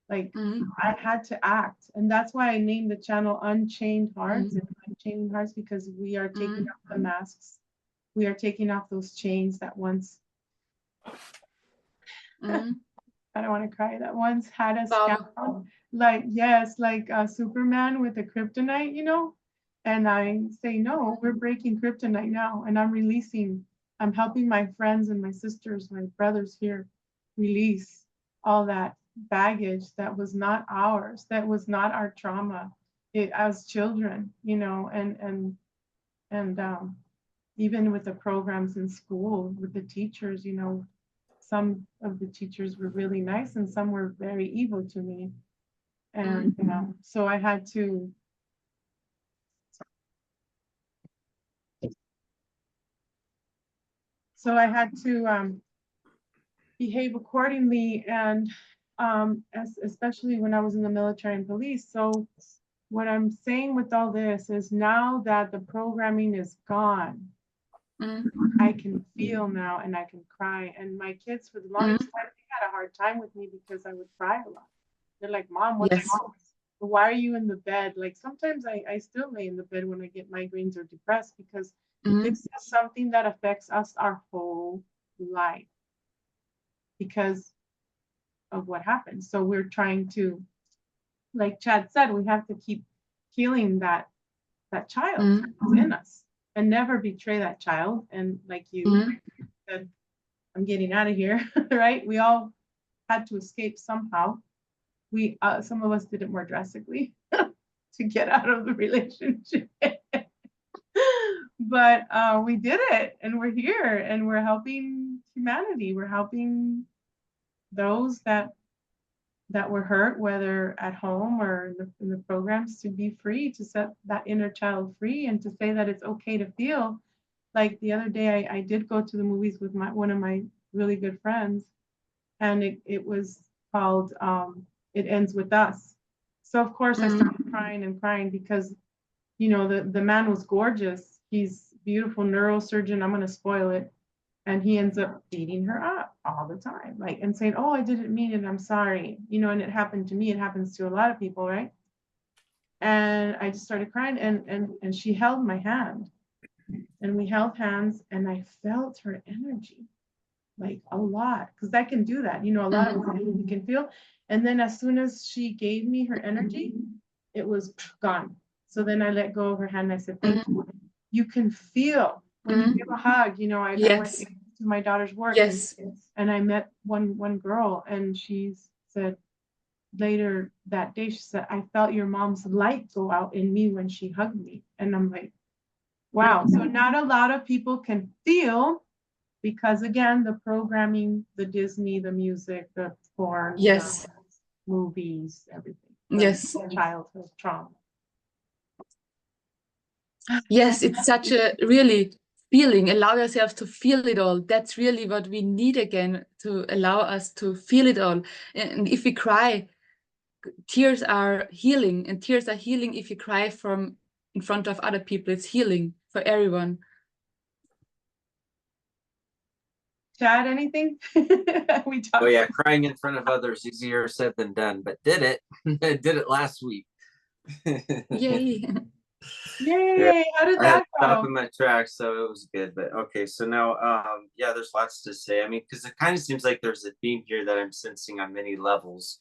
like I had to act. And that's why I named the channel Unchained Hearts and Unchained Hearts, because we are taking off the masks. We are taking off those chains that once, I don't want to cry, that once had us down. Like, yes, like Superman with the kryptonite, you know? And I say, no, we're breaking kryptonite now. And I'm helping my friends and my sisters, my brothers here, release all that baggage that was not ours, that was not our trauma as children, you know, and even with the programs in school, with the teachers, you know, some of the teachers were really nice and some were very evil to me. And so I had to behave accordingly, and especially when I was in the military and police. So what I'm saying with all this is, now that the programming is gone, I can feel now and I can cry. And my kids, for the longest time, they had a hard time with me because I would cry a lot. They're like, Mom, what's Yes. wrong? Why are you in the bed? Like sometimes I still lay in the bed when I get migraines or depressed because this is something that affects us our whole life because of what happened. So we're trying to, like Chad said, we have to keep healing that child in us and never betray that child. And like you said, I'm getting out of here, right? We all had to escape somehow. We some of us did it more drastically to get out of the relationship. But we did it and we're here and we're helping humanity. We're helping those that were hurt, whether at home or in the programs, to be free, to set that inner child free and to say that it's okay to feel. Like the other day, I did go to the movies with one of my really good friends, and it was called It Ends With Us. So of course I started crying and crying because, you know, the man was gorgeous. He's beautiful neurosurgeon. I'm going to spoil it. And he ends up beating her up all the time, like, and saying, oh, I didn't mean it, I'm sorry. You know, and it happened to me. It happens to a lot of people, right? And I just started crying and she held my hand and we held hands and I felt her energy, like a lot, because I can do that. You know, a lot of you can feel. And then as soon as she gave me her energy, it was gone. So then I let go of her hand and I said, thank you. You can feel when you give a hug. You know, I went to my daughter's work and I met one girl and she said later that day, she said, I felt your mom's light go out in me when she hugged me. And I'm like, wow. So not a lot of people can feel because again, the programming, the Disney, the music, the porn, the movies, everything. Childhood trauma. Yes, it's such a really feeling. Allow yourselves to feel it all. That's really what we need again, to allow us to feel it all. And if we cry, tears are healing, and tears are healing if you cry from in front of other people. It's healing for everyone. Chad, anything? Oh yeah, crying in front of others, easier said than done, but did it. Did it last week. Yay. Yay, how did that go? Stop in my tracks, so it was good. But okay, so now yeah, there's lots to say. I mean, because it kind of seems like there's a theme here that I'm sensing on many levels.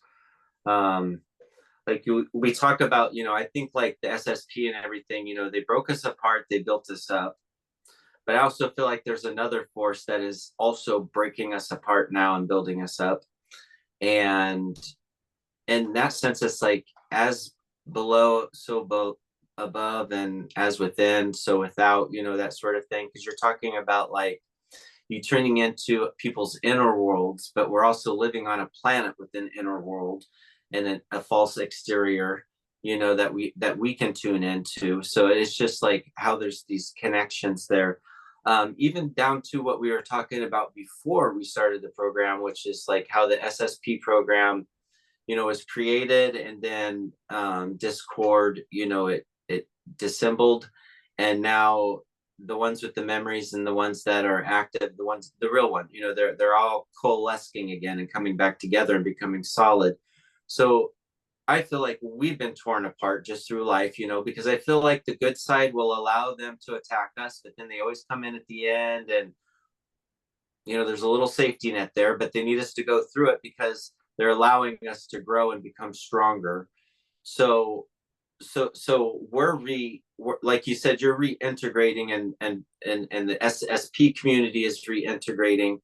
Like we talk about, you know, I think like the SSP and everything, you know, they broke us apart, they built us up. But I also feel like there's another force that is also breaking us apart now and building us up. And in that sense, it's like as below, so above, and as within, so without, you know, that sort of thing. Because you're talking about like you turning into people's inner worlds, but we're also living on a planet with an inner world and a false exterior, you know, that we can tune into. So it's just like how there's these connections there. Even down to what we were talking about before we started the program, which is like how the SSP program, you know, was created, and then Discord, you know, it dissembled, and now the ones with the memories and the ones that are active, the real one, you know, they're all coalescing again and coming back together and becoming solid. So I feel like we've been torn apart just through life, you know, because I feel like the good side will allow them to attack us, but then they always come in at the end and, you know, there's a little safety net there, but they need us to go through it because they're allowing us to grow and become stronger. So we're like you said, you're reintegrating and the SSP community is reintegrating.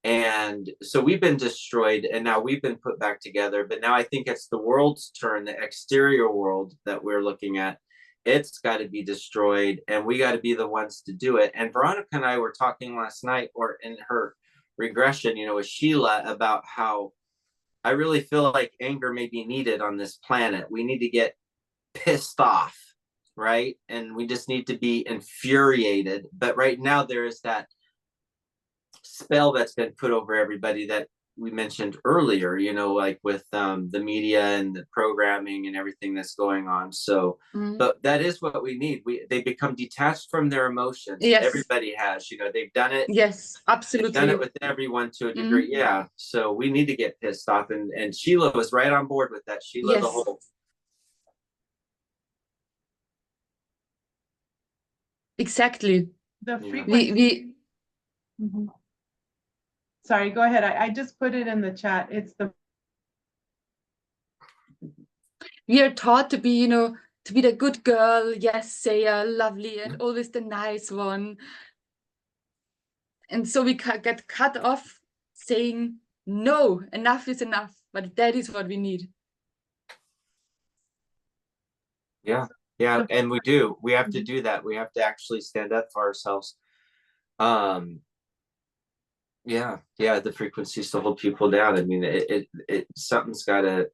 And so we've been destroyed and now we've been put back together. But now I think it's the world's turn, the exterior world that we're looking at. It's got to be destroyed and we got to be the ones to do it. And Veronica and I were talking last night, or in her regression, you know, with Sheila, about how I really feel like anger may be needed on this planet. We need to get pissed off, right? And we just need to be infuriated. But right now there is that spell that's been put over everybody that we mentioned earlier, you know, like with the media and the programming and everything that's going on. So, but that is what we need. They become detached from their emotions. Yes. Everybody has, you know, they've done it. Yes, They've absolutely. done it with everyone to a degree. Yeah. So we need to get pissed off. And Sheila was right on board with that. Sheila, Yes. the whole. Exactly. The Yeah. frequency. Sorry, go ahead. I just put it in the chat. It's the. We are taught to be, you know, to be the good girl, yes, sayer, lovely, and always the nice one. And so we get cut off saying, no, enough is enough. But that is what we need. Yeah. Yeah. And we do. We have to do that. We have to actually stand up for ourselves. Yeah. Yeah. The frequencies to hold people down. I mean, it something's got to,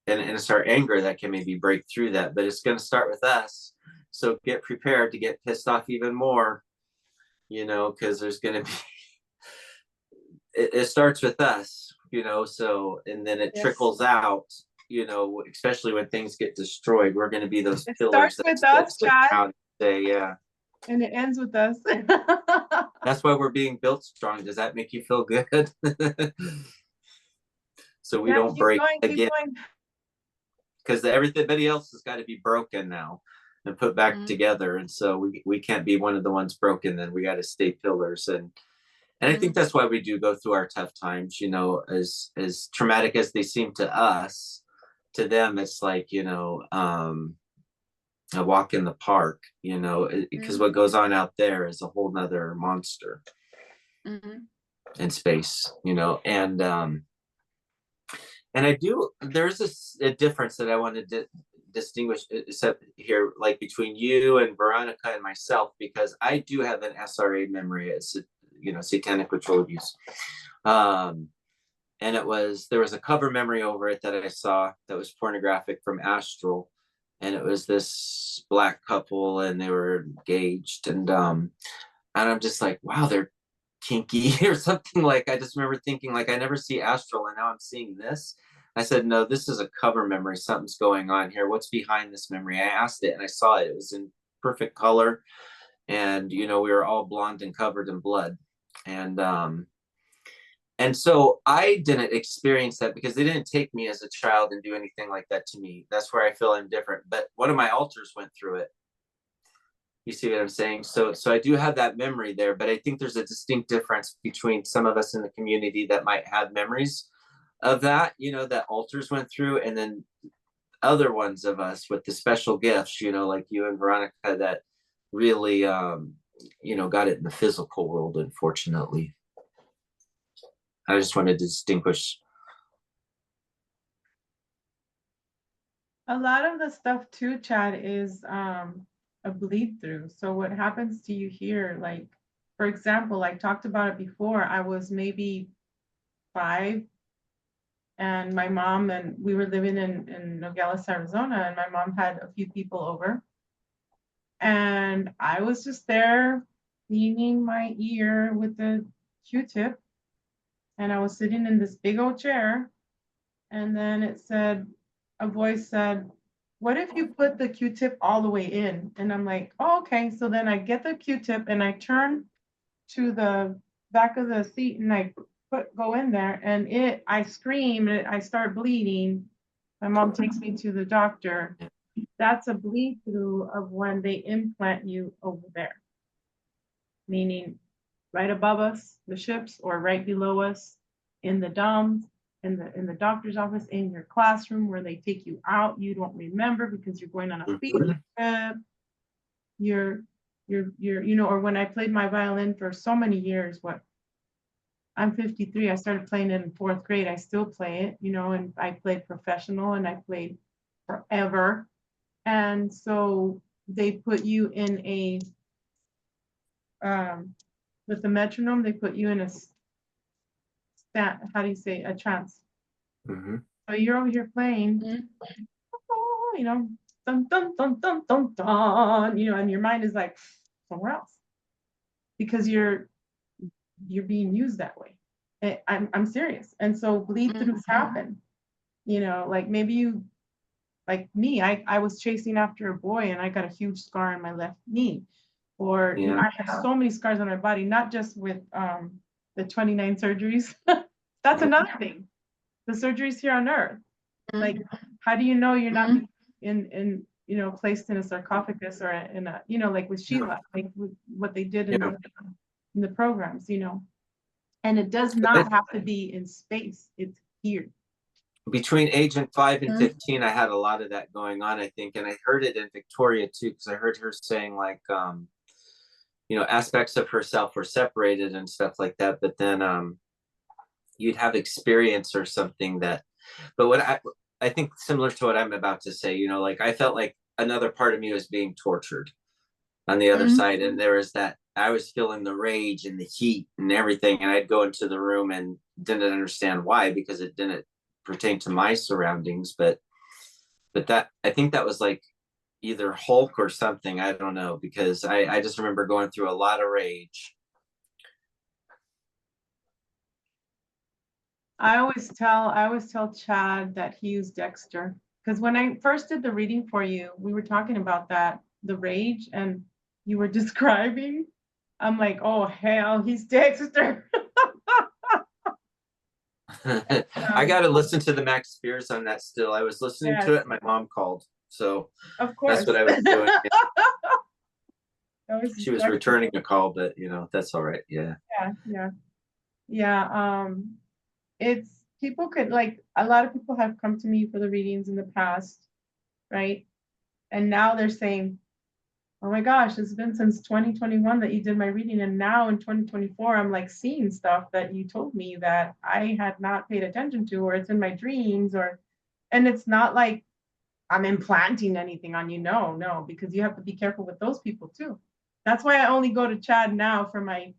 and it's our anger that can maybe break through that, but it's going to start with us. So get prepared to get pissed off even more, you know, because there's going to be, it starts with us, you know, so, and then it trickles out, you know, especially when things get destroyed, we're going to be those pillars. Starts with us, Chad. Yeah. And it ends with us. That's why we're being built strong. Does that make you feel good? So we don't break again. Because everybody else has got to be broken now and put back together. And so we can't be one of the ones broken. Then we got to stay pillars. And I think that's why we do go through our tough times, you know, as traumatic as they seem to us, to them, it's like, you know, a walk in the park, you know, because what goes on out there is a whole nother monster in space, you know, and I do, there's a difference that I wanted to distinguish here, like between you and Veronica and myself, because I do have an SRA memory. It's, you know, satanic ritual abuse. And there was a cover memory over it that I saw that was pornographic from Astral. And it was this Black couple and they were engaged. And I'm just like, wow, they're kinky or something. Like, I just remember thinking, like, I never see Astral and now I'm seeing this. I said, no, this is a cover memory. Something's going on here. What's behind this memory? I asked it and I saw it. It was in perfect color. And, you know, we were all blonde and covered in blood. And so I didn't experience that because they didn't take me as a child and do anything like that to me. That's where I feel I'm different. But one of my alters went through it. You see what I'm saying? So I do have that memory there, but I think there's a distinct difference between some of us in the community that might have memories of that, you know, that alters went through, and then other ones of us with the special gifts, you know, like you and Veronica, that really, you know, got it in the physical world, unfortunately. I just wanted to distinguish. A lot of the stuff too, Chad, is a bleed through. So what happens to you here, like, for example, I talked about it before, I was maybe 5 and my mom, and we were living in Nogales, Arizona, and my mom had a few people over. And I was just there cleaning my ear with the Q-tip. And I was sitting in this big old chair. And then a voice said, what if you put the Q-tip all the way in? And I'm like, oh, okay. So then I get the Q-tip and I turn to the back of the seat and I go in there, and I scream and I start bleeding. My mom takes me to the doctor. That's a bleed through of when they implant you over there, meaning right above us, the ships, or right below us in the DOMS, in the doctor's office, in your classroom where they take you out. You don't remember because you're going on a field trip. You're, you know, or when I played my violin for so many years, I'm 53, I started playing it in 4th grade. I still play it, you know, and I played professional and I played forever. And so they put you in a, with the metronome, they put you in a a trance. So you're over here playing, you know, dun, dun, dun, dun, dun, dun, you know, and your mind is like somewhere else because you're being used that way. I'm serious. And so bleed throughs happen. You know, like maybe you, like me, I was chasing after a boy and I got a huge scar on my left knee. Or you know, Yeah. I have so many scars on my body, not just with the 29 surgeries. That's another thing. The surgeries here on Earth. Like, how do you know you're not in you know, placed in a sarcophagus or in a, you know, like with Sheila, like with what they did in the programs, you know. And it does not have to be in space. It's here. Between age and 5 and 15, I had a lot of that going on, I think. And I heard it in Victoria too, because I heard her saying like, you know, aspects of herself were separated and stuff like that. But then you'd have experience or something that, but what I think similar to what I'm about to say, you know, like I felt like another part of me was being tortured on the other side. And there was that, I was feeling the rage and the heat and everything. And I'd go into the room and didn't understand why, because it didn't pertain to my surroundings. But that, I think that was like either Hulk or something. I don't know, because I just remember going through a lot of rage. I always tell Chad that he used Dexter, because when I first did the reading for you, we were talking about that, the rage, and you were describing. I'm like, oh hell, he's Dexter. I got to listen to the Max Spears on that still. I was listening to it and my mom called. So of course. that's what I was doing. That was She was returning a call, but you know, that's all right. Yeah. Yeah. It's, people could, like, a lot of people have come to me for the readings in the past, right? And now they're saying, oh my gosh, it's been since 2021 that you did my reading. And now in 2024, I'm like seeing stuff that you told me that I had not paid attention to, or it's in my dreams, or, and it's not like I'm implanting anything on you. No, because you have to be careful with those people too. That's why I only go to Chad now for my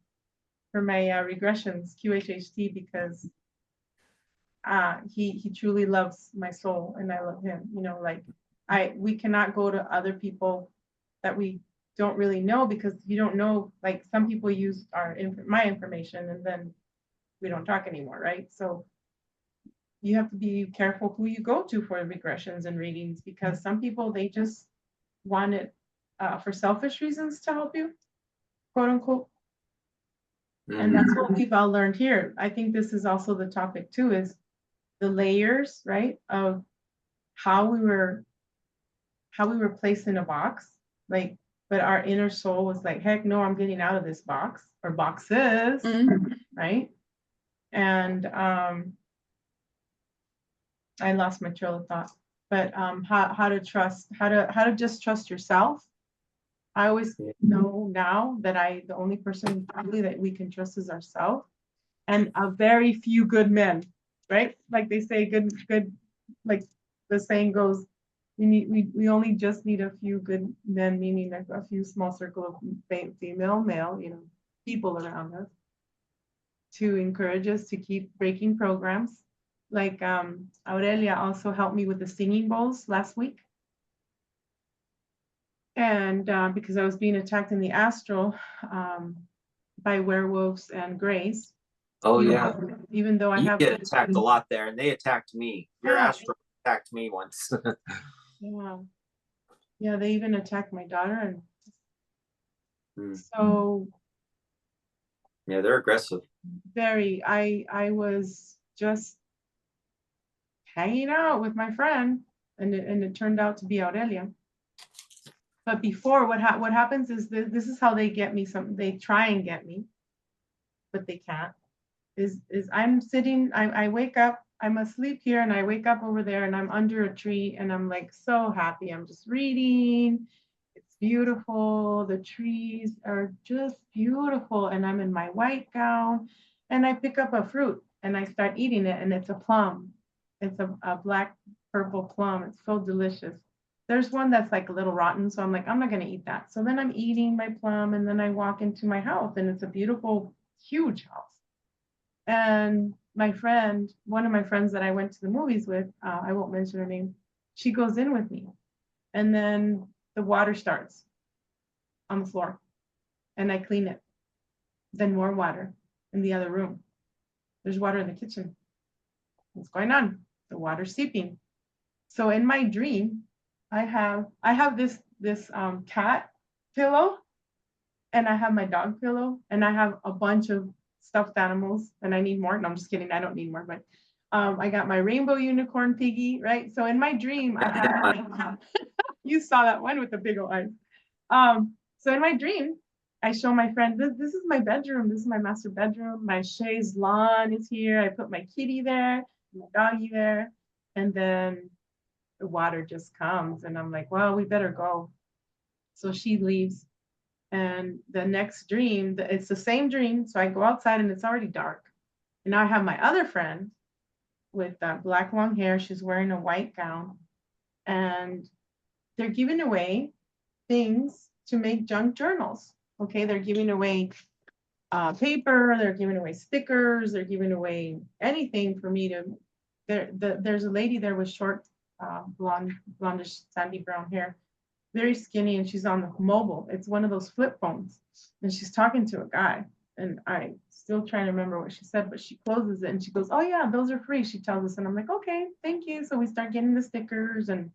regressions, QHHT, because he truly loves my soul and I love him. You know, like we cannot go to other people that we don't really know, because you don't know, like some people use my information and then we don't talk anymore, right? So you have to be careful who you go to for regressions and readings, because some people, they just want it for selfish reasons to help you, quote unquote. And that's what we've all learned here. I think this is also the topic too, is the layers, right, of how we were placed in a box, like, but our inner soul was like, heck no, I'm getting out of this box or boxes, right? And I lost my trail of thought, but how to just trust yourself. I always know now that the only person probably that we can trust is ourselves, and a very few good men, right? Like they say, good, like the saying goes, we only just need a few good men, meaning like a few small circle of female, male, you know, people around us to encourage us to keep breaking programs. Like Aurelia also helped me with the singing bowls last week. And because I was being attacked in the astral by werewolves and greys. Oh yeah. Even though I have get attacked a lot there, and they attacked me. Your astral attacked me once. Yeah, they even attacked my daughter, and so yeah, they're aggressive. Very. I was just hanging out with my friend, and it turned out to be Aurelia. But before, what happens is this is how they get me. They try and get me, but they can't. Is I'm sitting, I wake up, I'm asleep here, and I wake up over there, and I'm under a tree, and I'm like so happy. I'm just reading. It's beautiful. The trees are just beautiful, and I'm in my white gown, and I pick up a fruit and I start eating it, and it's a plum. It's a black purple plum. It's so delicious. There's one that's like a little rotten, so I'm like, I'm not gonna eat that. So then I'm eating my plum, and then I walk into my house, and it's a beautiful, huge house. And my friend, one of my friends that I went to the movies with, I won't mention her name, she goes in with me. And then the water starts on the floor, and I clean it. Then more water in the other room. There's water in the kitchen. What's going on? The water's seeping. So in my dream, I have this cat pillow, and I have my dog pillow, and I have a bunch of stuffed animals, and I need more. No, I'm just kidding. I don't need more, but I got my rainbow unicorn piggy, right? So in my dream, I have you saw that one with the big old eyes. So in my dream, I show my friend, this is my bedroom. This is my master bedroom. My chaise lawn is here. I put my kitty there, my doggy there, and then the water just comes, and I'm like, well, we better go. So she leaves. And the next dream, it's the same dream. So I go outside and it's already dark. And now I have my other friend with black long hair. She's wearing a white gown. And they're giving away things to make junk journals. Okay, they're giving away paper, they're giving away stickers, they're giving away anything for me to. There's a lady there with short, blondish, sandy brown hair, very skinny, and she's on the mobile. It's one of those flip phones, and she's talking to a guy, and I still trying to remember what she said, but she closes it and she goes, "Oh yeah, those are free," she tells us, and I'm like, "Okay, thank you." So we start getting the stickers, and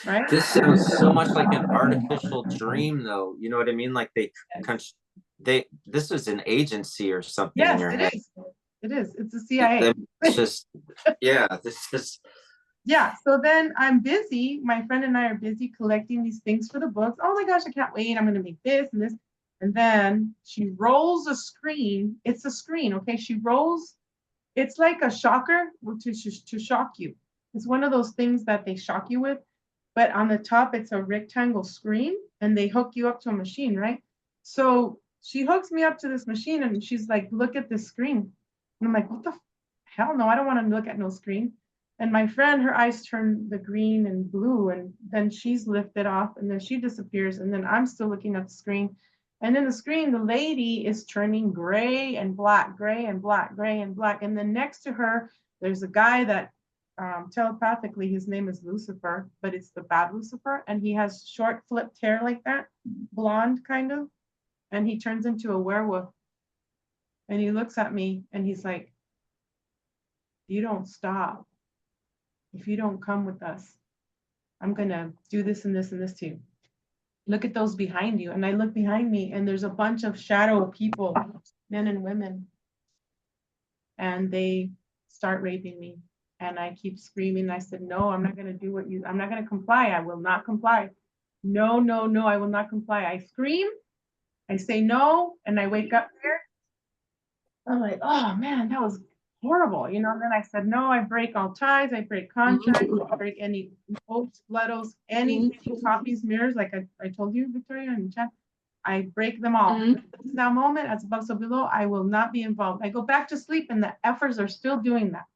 right. This sounds so much like an artificial dream, though. You know what I mean? Like this is an agency or something in Yes, your it head. is. It is. It's a CIA. It's just, yeah, this is. Yeah, so then I'm busy. My friend and I are busy collecting these things for the books. Oh my gosh, I can't wait. I'm going to make this and this. And then she rolls a screen. It's a screen, okay? She rolls. It's like a shocker to shock you. It's one of those things that they shock you with. But on the top, it's a rectangle screen, and they hook you up to a machine, right? So she hooks me up to this machine, and she's like, "Look at this screen." And I'm like, "What the hell? No, I don't want to look at no screen." And my friend, her eyes turn the green and blue, and then she's lifted off, and then she disappears, and then I'm still looking at the screen. And in the screen, the lady is turning gray and black, gray and black, gray and black. And then next to her, there's a guy that telepathically, his name is Lucifer, but it's the bad Lucifer, and he has short flipped hair like that, blonde kind of, and he turns into a werewolf. And he looks at me and he's like, "You don't stop. If you don't come with us, I'm gonna do this and this and this to you. Look at those behind you." And I look behind me, and there's a bunch of shadow people, men and women, and they start raping me. And I keep screaming. I said, "No, I'm not going to do what you, I'm not going to comply. I will not comply. No, no, no, I will not comply." I scream, I say no, and I wake up here. I'm like, "Oh man, that was horrible." You know, and then I said, "No, I break all ties. I break contracts. I break any oaths, blood oaths, anything, copies, mirrors, like I told you, Victoria, in the chat. I break them all. This now moment, as above, so below, I will not be involved." I go back to sleep, and the effers are still doing that.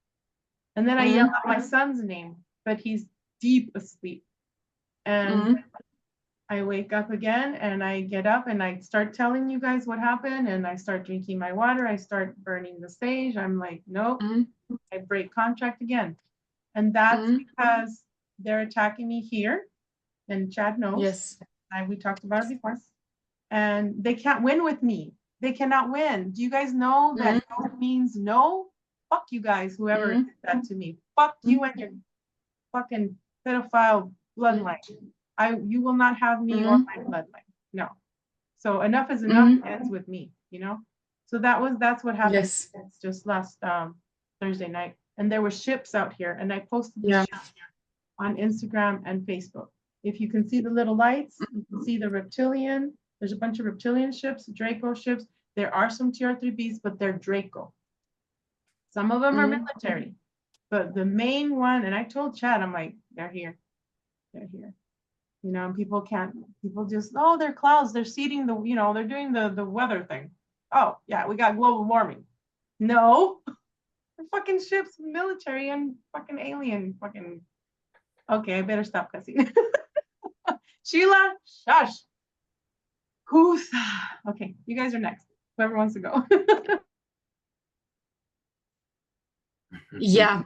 And then I yell out my son's name, but he's deep asleep. And I wake up again, and I get up, and I start telling you guys what happened, and I start drinking my water. I start burning the sage. I'm like, nope, I break contract again. And that's because they're attacking me here, and Chad knows. Yes. We talked about it before. And they can't win with me. They cannot win. Do you guys know that no means no? Fuck you guys, whoever did that to me. Fuck you and your fucking pedophile bloodline. You will not have me or my bloodline. No. So enough is enough. Ends with me, you know? So that's what happened. Yes. It's just last Thursday night. And there were ships out here, and I posted the ships on Instagram and Facebook. If you can see the little lights, you can see the reptilian. There's a bunch of reptilian ships, Draco ships. There are some TR3Bs, but they're Draco. Some of them are military, but the main one, and I told Chad, I'm like, they're here. They're here. You know, and people just, oh, they're clouds. They're seeding the, you know, they're doing the weather thing. Oh, yeah, we got global warming. No, they're fucking ships, military and fucking alien, fucking. Okay, I better stop cussing. Sheila, shush. Who's, okay, you guys are next. Whoever wants to go. Yeah.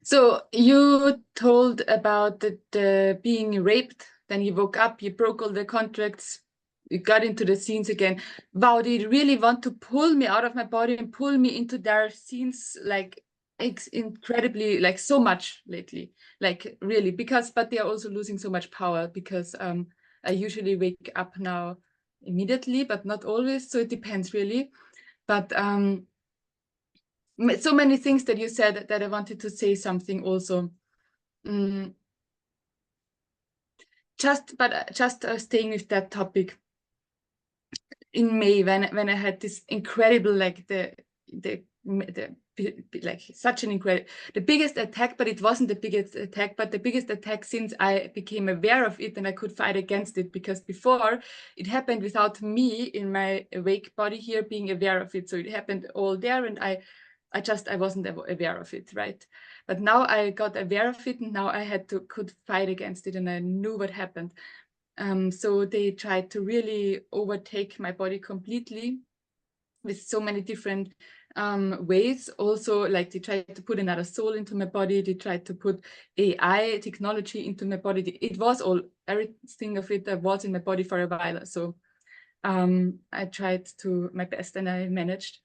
So you told about the being raped, then you woke up, you broke all the contracts, got into the scenes again. Wow, they really want to pull me out of my body and pull me into their scenes, like incredibly, like so much lately, like really, but they are also losing so much power because I usually wake up now immediately, but not always, so it depends really. But so many things that you said that I wanted to say something also. Just staying with that topic. In May, when I had this incredible, like the like such an incredible, the biggest attack, but it wasn't the biggest attack, but the biggest attack since I became aware of it and I could fight against it, because before it happened without me in my awake body here being aware of it. So it happened all there, and I wasn't aware of it, right? But now I got aware of it, and now I could fight against it, and I knew what happened. So they tried to really overtake my body completely with so many different ways. Also, like they tried to put another soul into my body. They tried to put AI technology into my body. It was everything of it that was in my body for a while. So I tried to my best and I managed.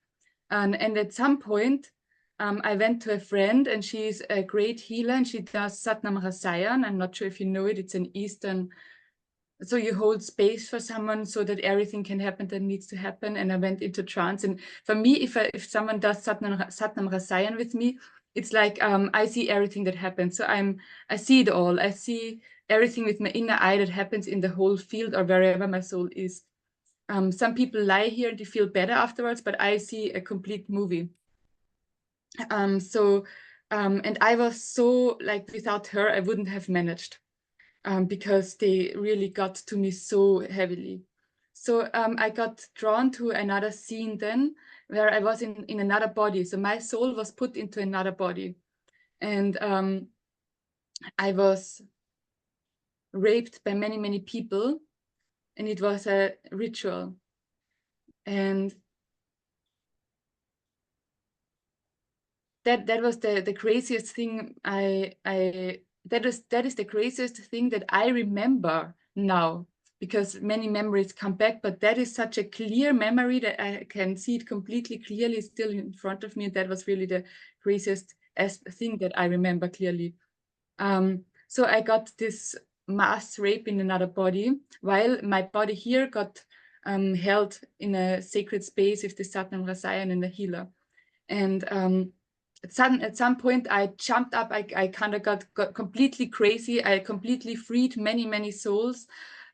And at some point, I went to a friend, and she's a great healer, and she does Satnam Rasayan. I'm not sure if you know it. It's an Eastern. So you hold space for someone so that everything can happen that needs to happen. And I went into trance. And for me, if someone does Satnam Rasayan with me, it's like I see everything that happens. So I see it all. I see everything with my inner eye that happens in the whole field or wherever my soul is. Some people lie here and they feel better afterwards, but I see a complete movie. And I was so, like, without her, I wouldn't have managed. Because they really got to me so heavily. So I got drawn to another scene then, where I was in another body. So my soul was put into another body. And I was raped by many, many people. And it was a ritual. And that was the craziest thing that is the craziest thing that I remember now, because many memories come back, but that is such a clear memory that I can see it completely clearly still in front of me. That was really the craziest thing that I remember clearly. So I got this mass rape in another body, while my body here got held in a sacred space with the Satnam Rasayan and the healer. And at some point I jumped up. I kind of got completely crazy. I completely freed many, many souls.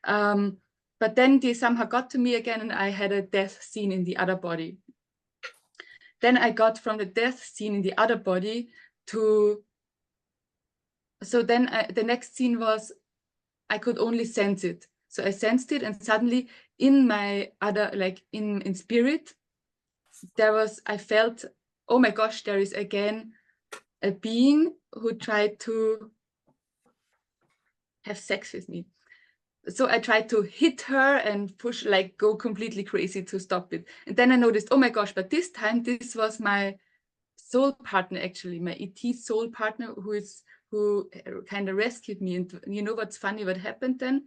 But then they somehow got to me again, and I had a death scene in the other body. Then I got from the death scene in the other body to... So then the next scene was, I could only sense it. So I sensed it, and suddenly in my other, like in spirit, I felt, oh my gosh, there is again a being who tried to have sex with me. So I tried to hit her and push, like go completely crazy to stop it. And then I noticed, oh my gosh, but this time this was my soul partner, actually, my ET soul partner, who kind of rescued me. And you know what's funny, what happened then?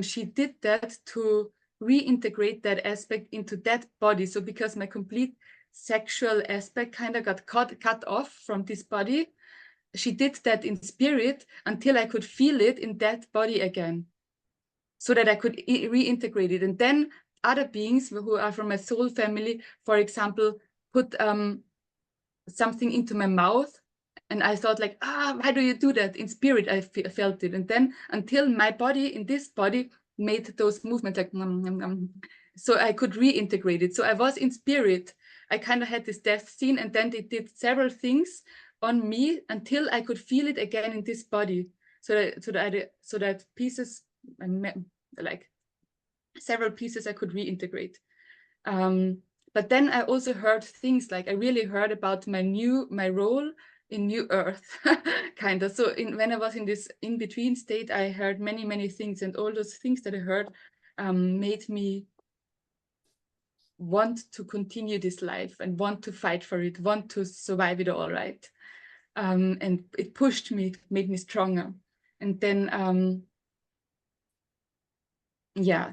She did that to reintegrate that aspect into that body. So because my complete sexual aspect kind of got cut off from this body, she did that in spirit until I could feel it in that body again, so that I could reintegrate it. And then other beings who are from my soul family, for example, put something into my mouth. And I thought, like, why do you do that? In spirit, I felt it. And then until my body, in this body, made those movements, like, nom, nom, nom. So I could reintegrate it. So I was in spirit. I kind of had this death scene, and then they did several things on me until I could feel it again in this body. So that pieces, like several pieces, I could reintegrate. But then I also heard things, like I really heard about my role in New Earth, kind of. So when I was in this in-between state, I heard many, many things, and all those things that I heard made me want to continue this life and want to fight for it, want to survive it all, right? And it pushed me, it made me stronger. And then, yeah,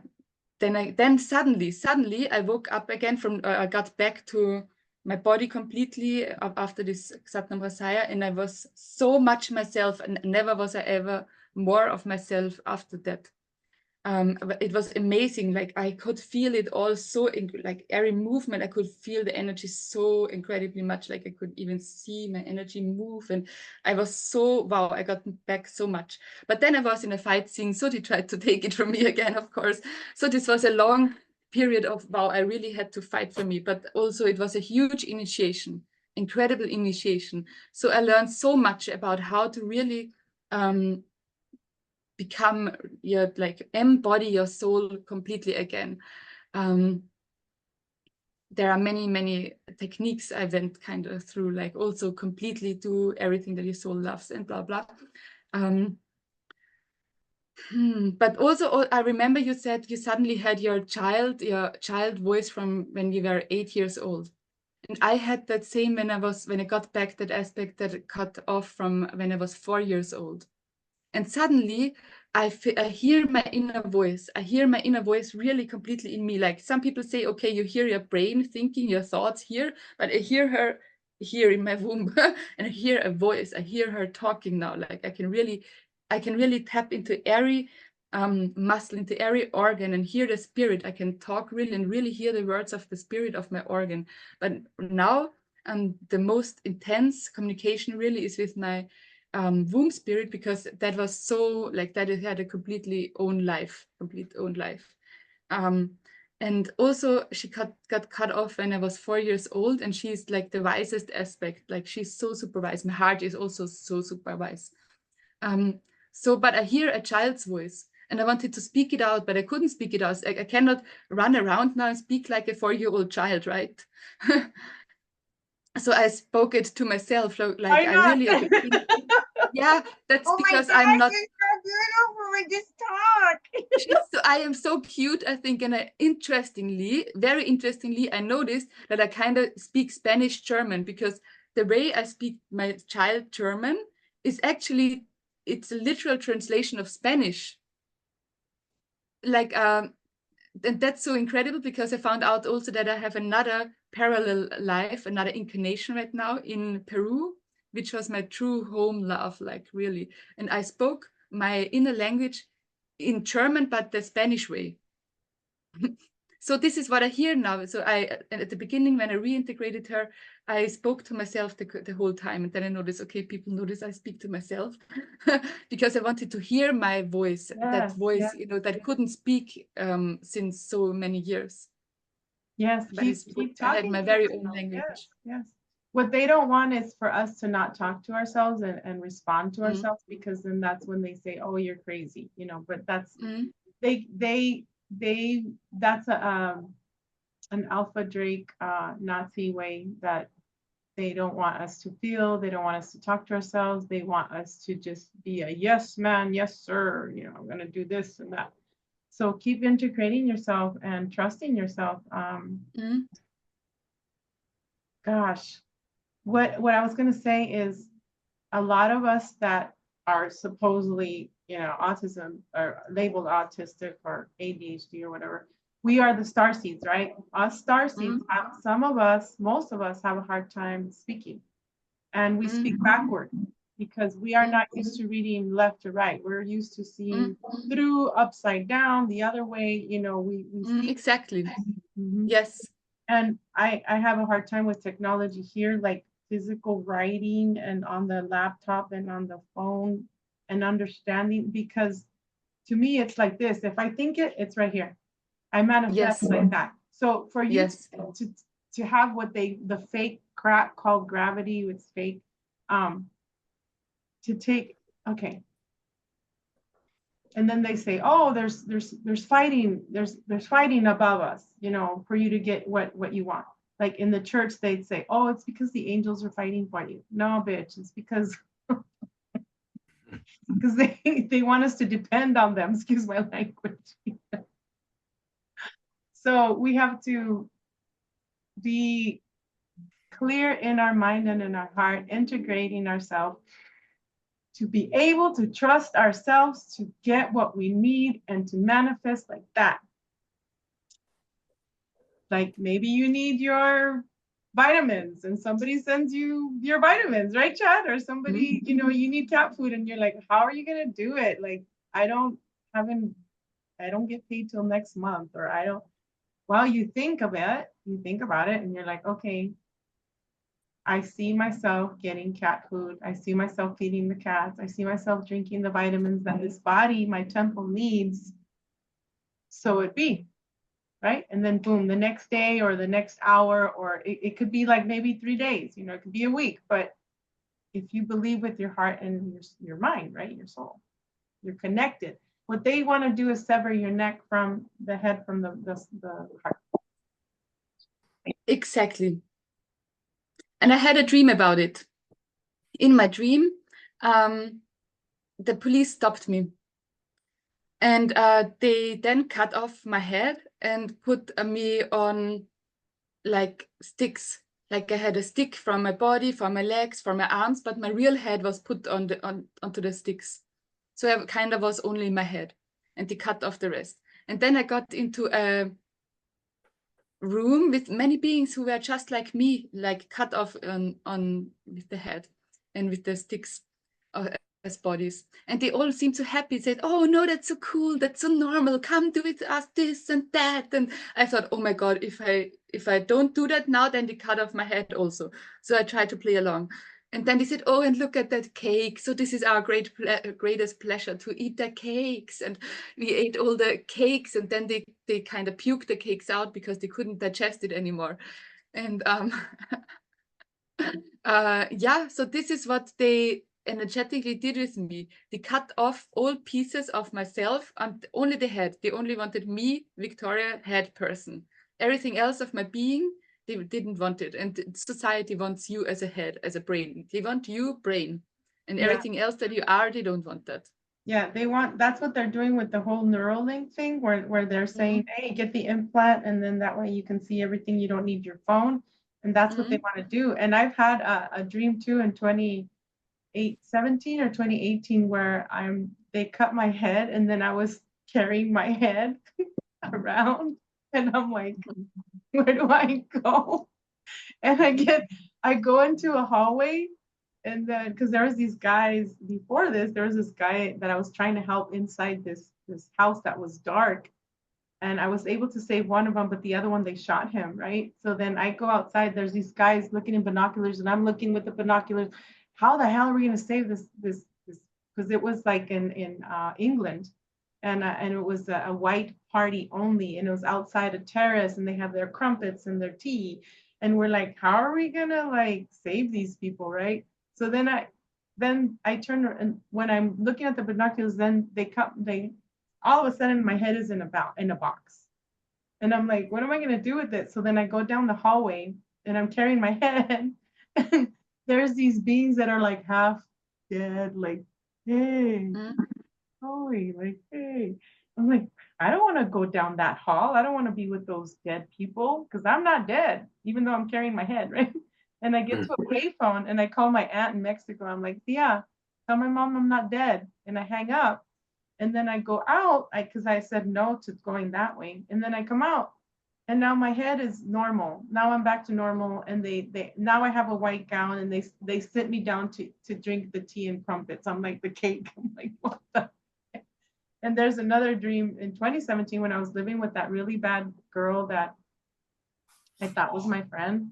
then suddenly I woke up again from, I got back to my body completely after this Satnam Rasaya, and I was so much myself, and never was I ever more of myself after that. It was amazing. Like I could feel it all so, like every movement, I could feel the energy so incredibly much. Like I could even see my energy move, and I was so, wow, I got back so much. But then I was in a fight scene, so they tried to take it from me again, of course. So this was a long period of, wow, I really had to fight for me, but also it was a huge initiation, incredible initiation. So I learned so much about how to really become your, like embody your soul completely again. There are many techniques I went kind of through, like also completely do everything that your soul loves and blah blah. But also I remember you said you suddenly had your child voice from when you were 8 years old. And I had that same when I got back that aspect that cut off from when I was 4 years old. And suddenly I hear my inner voice. I hear my inner voice really completely in me. Like some people say, okay, you hear your brain thinking, your thoughts here, but I hear her here in my womb and I hear a voice. I hear her talking now. Like I can really tap into every muscle, into every organ and hear the spirit. I can talk really and really hear the words of the spirit of my organ. But now the most intense communication really is with my womb spirit, because that was so, like that it had a complete own life. And also she got cut off when I was 4 years old, and she's like the wisest aspect. Like she's so super wise. My heart is also so super wise. So, but I hear a child's voice and I wanted to speak it out, but I couldn't speak it out. I cannot run around now and speak like a 4-year-old child, right? So I spoke it to myself, like I really, yeah, that's because I'm not. You're so beautiful. We just talk. I am so cute, I think, and very interestingly, I noticed that I kind of speak Spanish German, because the way I speak my child German is actually, it's a literal translation of Spanish. Like, and that's so incredible, because I found out also that I have another parallel life, another incarnation right now in Peru, which was my true home love, like really. And I spoke my inner language in German, but the Spanish way. So this is what I hear now. So at the beginning, when I reintegrated her, I spoke to myself the whole time. And then I noticed, okay, people notice I speak to myself because I wanted to hear my voice, that voice, that couldn't speak since so many years. Yes, But keep I had talking. my very own language. Yes. What they don't want is for us to not talk to ourselves and respond to ourselves, because then that's when they say, oh, you're crazy, but that's, that's an Alpha Drake Nazi way that they don't want us to feel. They don't want us to talk to ourselves. They want us to just be a yes man, yes sir, I'm gonna do this and that. So keep integrating yourself and trusting yourself. Gosh, what I was gonna say is, a lot of us that are supposedly, autism or labeled autistic or ADHD or whatever, we are the star seeds, right? Us star seeds, most of us have a hard time speaking, and we speak backward because we are not used to reading left to right. We're used to seeing through, upside down, the other way, we see. Exactly. Yes. And I have a hard time with technology here, like physical writing and on the laptop and on the phone and understanding, because to me it's like this: if I think it, it's right here. I manifest like that. So for you to have what the fake crap called gravity, it's fake, to take, okay, and then they say, oh, there's fighting, there's fighting above us, for you to get what you want. Like in the church, they'd say, oh, it's because the angels are fighting for you. No, bitch, it's because they want us to depend on them. Excuse my language. So we have to be clear in our mind and in our heart, integrating ourselves to be able to trust ourselves to get what we need and to manifest like that. Like maybe you need your vitamins and somebody sends you your vitamins, right, Chad? Or somebody, you know, you need cat food and you're like, how are you gonna do it? Like, I don't get paid till next month, or I don't. Well, you think about it and you're like, okay, I see myself getting cat food. I see myself feeding the cats. I see myself drinking the vitamins that this body, my temple needs. So it be, right? And then boom, the next day or the next hour, or it could be like maybe 3 days, you know, it could be a week. But if you believe with your heart and your mind, right, your soul, you're connected. What they want to do is sever your neck from the head, from the heart. Exactly. And I had a dream about it. In my dream, the police stopped me. And they then cut off my head and put me on like sticks. Like I had a stick from my body, for my legs, for my arms, but my real head was put onto the sticks. So I kind of was only my head, and they cut off the rest. And then I got into a room with many beings who were just like me, like cut off on with the head and with the sticks as bodies. And they all seemed so happy, said, oh no, that's so cool, that's so normal, come do it, ask this and that. And I thought, oh my God, if I don't do that now, then they cut off my head also. So I tried to play along. And then they said, oh, and look at that cake. So this is our greatest pleasure, to eat the cakes. And we ate all the cakes, and then they kind of puked the cakes out because they couldn't digest it anymore. And yeah, so this is what they energetically did with me. They cut off all pieces of myself and only the head. They only wanted me, Victoria, head person. Everything else of my being, they didn't want it. And society wants you as a head, as a brain. They want you brain. And everything else that you are, they don't want that. Yeah, that's what they're doing with the whole Neuralink thing, where they're saying, hey, get the implant, and then that way you can see everything. You don't need your phone. And that's what they want to do. And I've had a dream too in 2017 or 2018 where they cut my head, and then I was carrying my head around, and I'm like, where do I go? And I go into a hallway, and then because there was these guys before this, there was this guy that I was trying to help inside this house that was dark. And I was able to save one of them, but the other one, they shot him, right? So then I go outside, there's these guys looking in binoculars, and I'm looking with the binoculars. How the hell are we going to save this? Because it was like in England, and it was a white party only, and it was outside a terrace, and they have their crumpets and their tea. And we're like, how are we going to like save these people, right? So then I turn, and when I'm looking at the binoculars, then they all of a sudden my head is in a box, and I'm like, what am I going to do with it? So then I go down the hallway, and I'm carrying my head, and there's these beings that are like half dead, like, hey, Chloe, like, hey. I'm like, I don't want to go down that hall. I don't want to be with those dead people, because I'm not dead, even though I'm carrying my head, right? And I get to a payphone, and I call my aunt in Mexico. I'm like, yeah, tell my mom I'm not dead. And I hang up. And then I go out, because I said no to going that way. And then I come out, and now my head is normal. Now I'm back to normal. And they now I have a white gown, and they sit me down to drink the tea and crumpets. I'm like the cake. I'm like, what the heck? And there's another dream in 2017 when I was living with that really bad girl that I thought was my friend.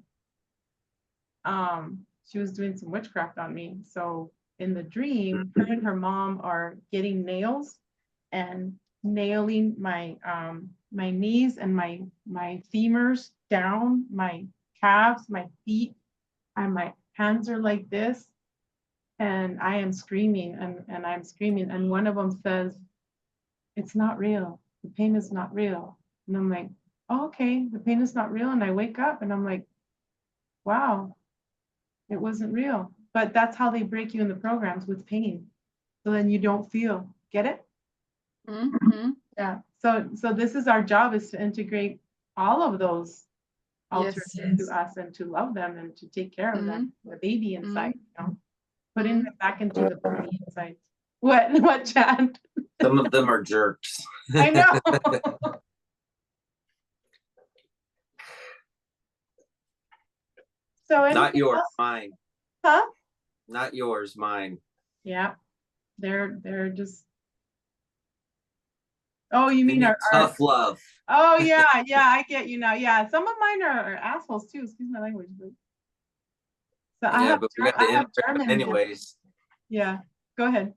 She was doing some witchcraft on me. So in the dream, her and her mom are getting nails and nailing my my knees and my femurs down, my calves, my feet, and my hands are like this. And I am screaming, and I'm screaming. And one of them says, it's not real. The pain is not real. And I'm like, oh, okay, the pain is not real. And I wake up, and I'm like, wow, it wasn't real. But that's how they break you in the programs, with pain. So then you don't feel. Get it? Yeah. So this is our job, is to integrate all of those altars into us, and to love them, and to take care of them, the baby inside, you know, putting them back into the body inside. What, Chad? Some of them are jerks. I know. So Not anything yours, else? mine. Huh? Not yours, mine. Yeah, they're just. Oh, you They mean need our tough love. Oh yeah, yeah, I get you now. Yeah, some of mine are assholes too. Excuse my language, but so Yeah, but we got to I have integrate them German. anyways. Yeah, go ahead.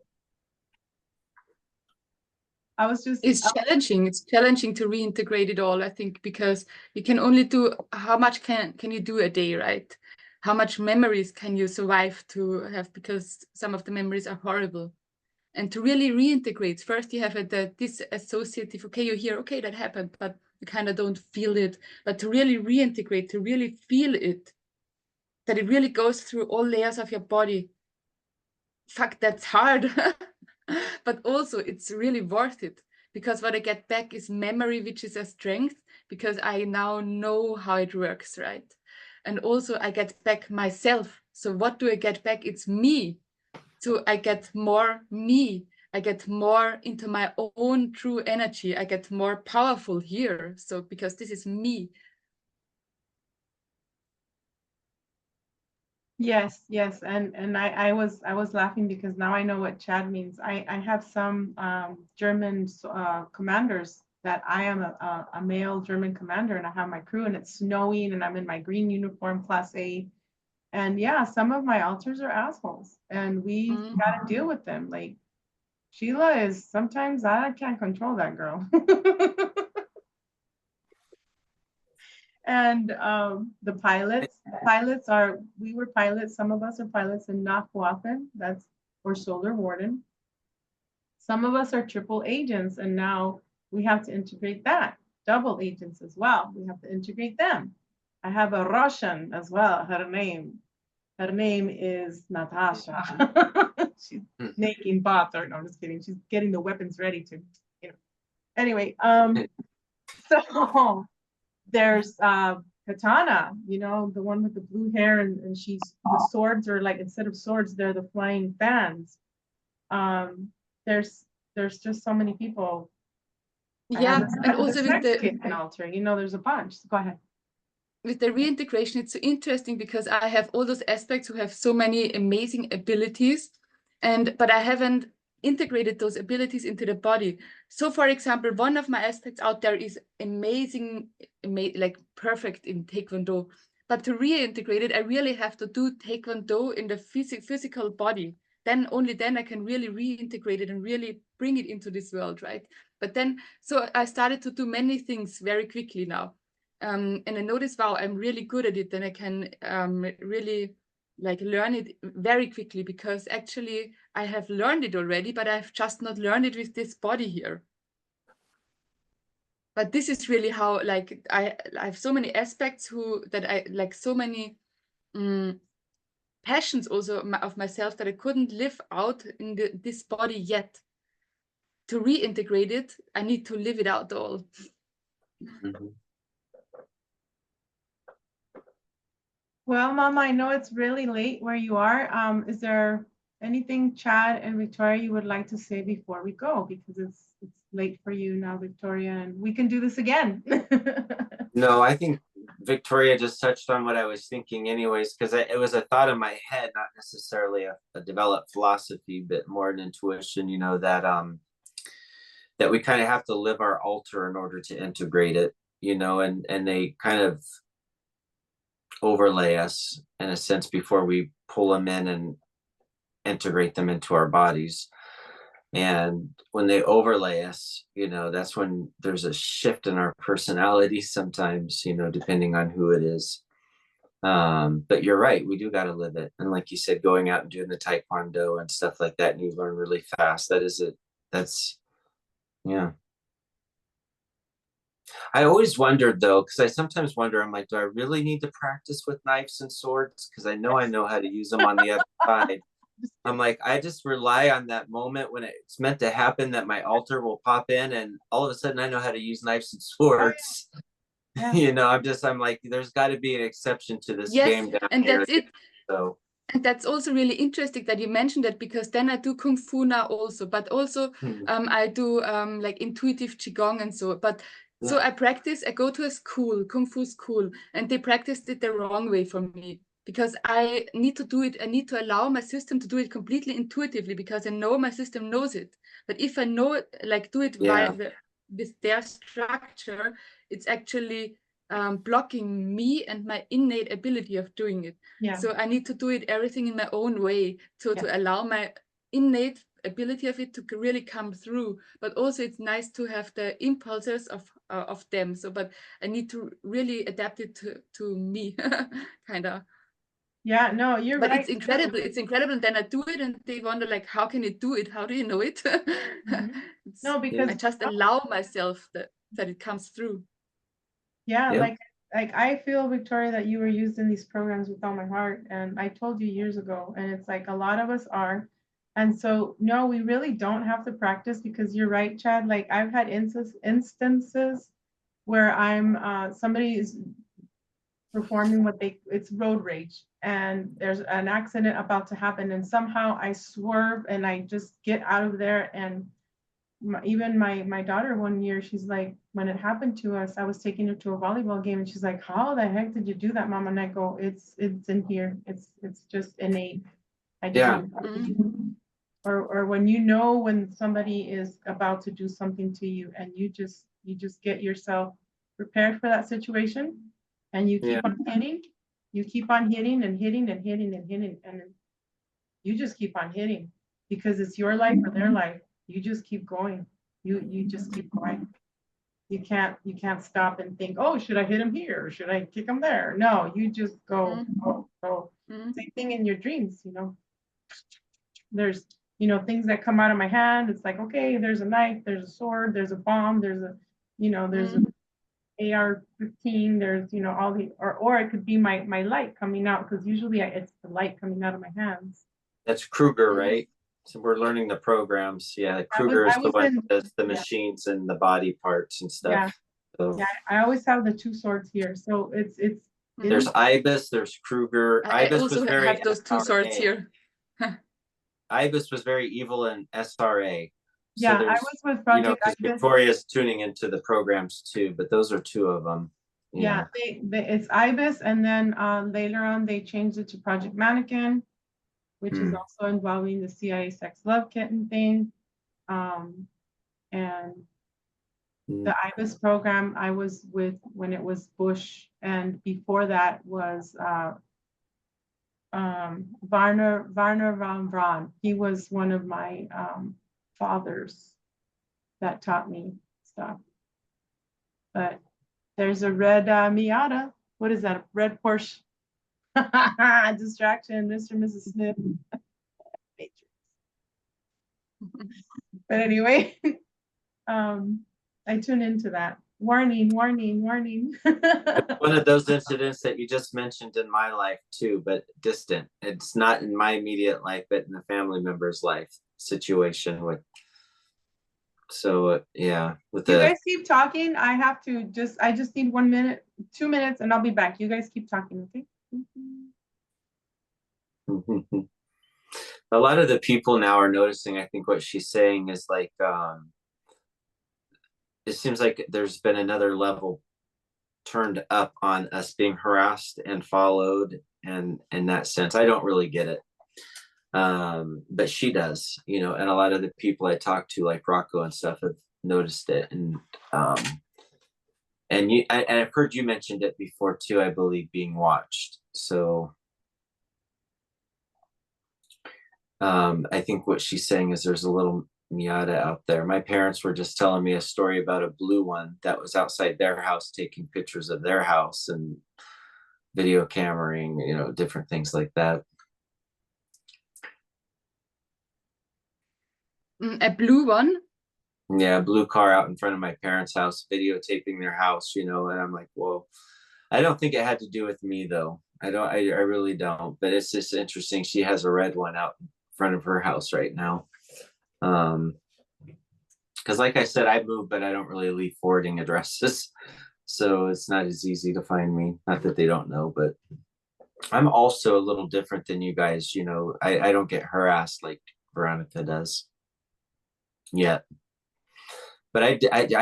I was just. It's challenging. It's challenging to reintegrate it all, I think, because you can only do how much can you do a day, right? How much memories can you survive to have, because some of the memories are horrible. And to really reintegrate, first you have this associative, okay, you're here, okay, that happened, but you kind of don't feel it. But to really reintegrate, to really feel it, that it really goes through all layers of your body. Fuck, that's hard. But also it's really worth it, because what I get back is memory, which is a strength, because I now know how it works, right? And also I get back myself. So what do I get back? It's me. So I get more me. I get more into my own true energy. I get more powerful here. So because this is me. Yes, yes, and I was laughing because now I know what Chad means. I have some German commanders that I am a male German commander, and I have my crew, and it's snowing, and I'm in my green uniform, class A, and yeah, some of my alters are assholes, and we got to deal with them. Like Sheila is sometimes I can't control that girl. And the pilots are, we were pilots, some of us are pilots in Nahuatl, that's or solar warden. Some of us are triple agents, and now we have to integrate that. Double agents as well, we have to integrate them. I have a Russian as well, her name is Natasha. She's making bots, or no, I'm just kidding, she's getting the weapons ready to, anyway, so there's Katana, the one with the blue hair, and she's, the swords are like, instead of swords, they're the flying fans. There's just so many people. Yeah, and also with Mexican altar, there's a bunch. So go ahead. With the reintegration, it's so interesting because I have all those aspects who have so many amazing abilities, but I haven't integrated those abilities into the body. So for example, one of my aspects out there is amazing, like perfect in Taekwondo. But to reintegrate it, I really have to do Taekwondo in the physical body. Only then I can really reintegrate it and really bring it into this world, right? But then, so I started to do many things very quickly now. And I noticed, wow, I'm really good at it. Then I can really like learn it very quickly, because actually I have learned it already, but I've just not learned it with this body here. But this is really how, like, I have so many aspects that I like, so many passions also of myself that I couldn't live out in this body yet. To reintegrate it, I need to live it out all. Well, Mama, I know it's really late where you are. Is there anything, Chad and Victoria, you would like to say before we go? Because it's late for you now, Victoria, and we can do this again. No, I think Victoria just touched on what I was thinking anyways, because it was a thought in my head, not necessarily a developed philosophy, but more an intuition, that we kind of have to live our altar in order to integrate it, and they kind of overlay us in a sense before we pull them in and integrate them into our bodies. And when they overlay us, that's when there's a shift in our personality sometimes, depending on who it is. But you're right, we do got to live it. And like you said, going out and doing the Taekwondo and stuff like that, and you learn really fast. Yeah. I always wondered though, because I sometimes wonder, I'm like, do I really need to practice with knives and swords? Because I know how to use them on the other side. I'm like, I just rely on that moment when it's meant to happen, that my altar will pop in and all of a sudden I know how to use knives and swords. Oh, yeah. I'm like, there's got to be an exception to this game down and here. That's it. So. And that's also really interesting that you mentioned that, because then I do Kung Fu now also, but also I do like intuitive Qigong and so, but so I go to a school, Kung Fu school, and they practiced it the wrong way for me, because I need to do it. I need to allow my system to do it completely intuitively, because I know my system knows it. But if I know it, like do it Yeah. with their structure, it's actually blocking me and my innate ability of doing it. Yeah. So I need to do it everything in my own way to allow my innate ability of it to really come through. But also it's nice to have the impulses of them. So, but I need to really adapt it to me, kind of. Yeah, no, you're But right. it's incredible. It's incredible. Then I do it, and they wonder, like, how can you do it? How do you know it? No, because I just allow myself that it comes through. yeah, Yep. like I feel, Victoria, that you were used in these programs with all my heart, and I told you years ago, and it's like a lot of us are. And so no, we really don't have to practice, because you're right, Chad. Like I've had instances where I'm somebody is performing it's road rage, and there's an accident about to happen, and somehow I swerve and I just get out of there. And even my daughter one year, she's like, when it happened to us, I was taking her to a volleyball game, and she's like, how the heck did you do that, Mom? And I go, it's in here. It's just innate. I just Yeah. or when you know when somebody is about to do something to you, and you just get yourself prepared for that situation, and you keep on hitting, you keep on hitting and hitting and hitting and hitting, and you just keep on hitting, because it's your life or their life. You just keep going. You just keep going. You can't stop and think, oh, should I hit him here or should I kick him there? No, you just go, go. Same thing in your dreams, there's things that come out of my hand. It's like, okay, there's a knife, there's a sword, there's a bomb, there's a there's an AR-15, there's all the or it could be my light coming out, because usually it's the light coming out of my hands. That's Kruger, right? So we're learning the programs. Yeah, Kruger is the one that does the machines and the body parts and stuff. Yeah. So Yeah, I always have the two swords here. So it's there's Ibis, there's Kruger. I Ibis also was very have those two swords here. Ibis was very evil in SRA. Yeah, so I was with Project because Ibis. Victoria's tuning into the programs too, but those are two of them. Yeah, it's Ibis, and then later on they changed it to Project Mannequin, which is also involving the CIA sex love kitten thing. And the Ibis program I was with when it was Bush, and before that was Warner von Braun. He was one of my fathers that taught me stuff. But there's a red Miata. What is that? A red Porsche. Distraction, Mr. and Mrs. Smith. But anyway, I tune into that. Warning, warning, warning. One of those incidents that you just mentioned in my life too, but distant. It's not in my immediate life, but in a family member's life situation with. So yeah, with you guys keep talking. I just need 1 minute, 2 minutes, and I'll be back. You guys keep talking, okay? A lot of the people now are noticing, I think what she's saying is like, it seems like there's been another level turned up on us being harassed and followed, and in that sense I don't really get it, but she does, and a lot of the people I talk to, like Rocco and stuff, have noticed it. And I've heard you mentioned it before too, I believe, being watched. So I think what she's saying is there's a little Miata out there. My parents were just telling me a story about a blue one that was outside their house taking pictures of their house and video cameraing, different things like that. A blue one? Yeah, a blue car out in front of my parents' house, videotaping their house, and I'm like, whoa. I don't think it had to do with me though. I really don't, but it's just interesting. She has a red one out in front of her house right now. Because like I said, I moved, but I don't really leave forwarding addresses. So it's not as easy to find me. Not that they don't know, but I'm also a little different than you guys. I don't get harassed like Veronica does yet. But I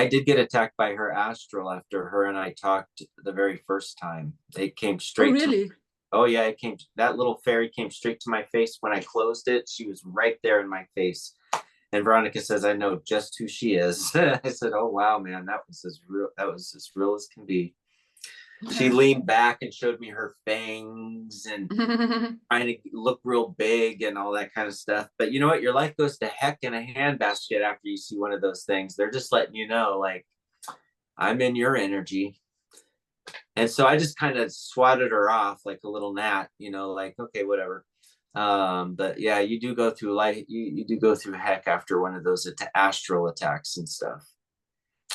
did get attacked by her astral after her and I talked the very first time. They came straight. Oh, really? Oh yeah, it came. That little fairy came straight to my face when I closed it. She was right there in my face. And Veronica says, "I know just who she is." I said, "Oh wow, man, that was as real. That was as real as can be." She leaned back and showed me her fangs and trying to look real big and all that kind of stuff. But you know what? Your life goes to heck in a handbasket after you see one of those things. They're just letting you know, like, I'm in your energy. And so I just kind of swatted her off like a little gnat, you know, like, okay, whatever. But yeah, you do go through life, you do go through heck after one of those astral attacks and stuff.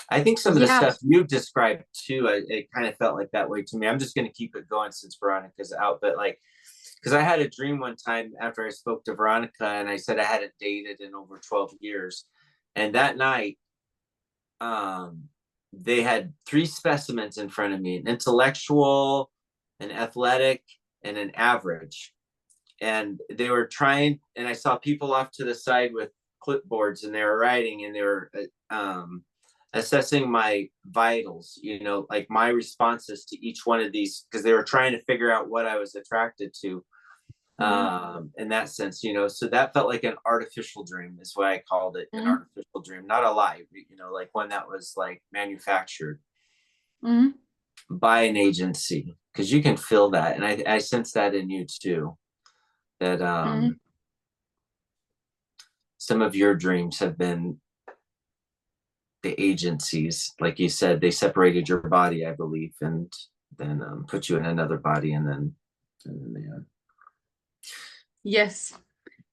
I think some of the Yeah. stuff you've described too, it kind of felt like that way to me. I'm just going to keep it going since Veronica's out, but like, because I had a dream one time after I spoke to Veronica and I said I hadn't dated in over 12 years. And that night, they had 3 specimens in front of me, an intellectual, an athletic, and an average. And they were trying, and I saw people off to the side with clipboards and they were writing and they were assessing my vitals, you know, like my responses to each one of these, because they were trying to figure out what I was attracted to. In that sense, you know, so that felt like an artificial dream is what I called it, an artificial dream, not a lie, you know, like one that was like manufactured by an agency, because you can feel that. And I sense that in you too, that some of your dreams have been the agencies, like you said, they separated your body, I believe, and then put you in another body, and then they Yes,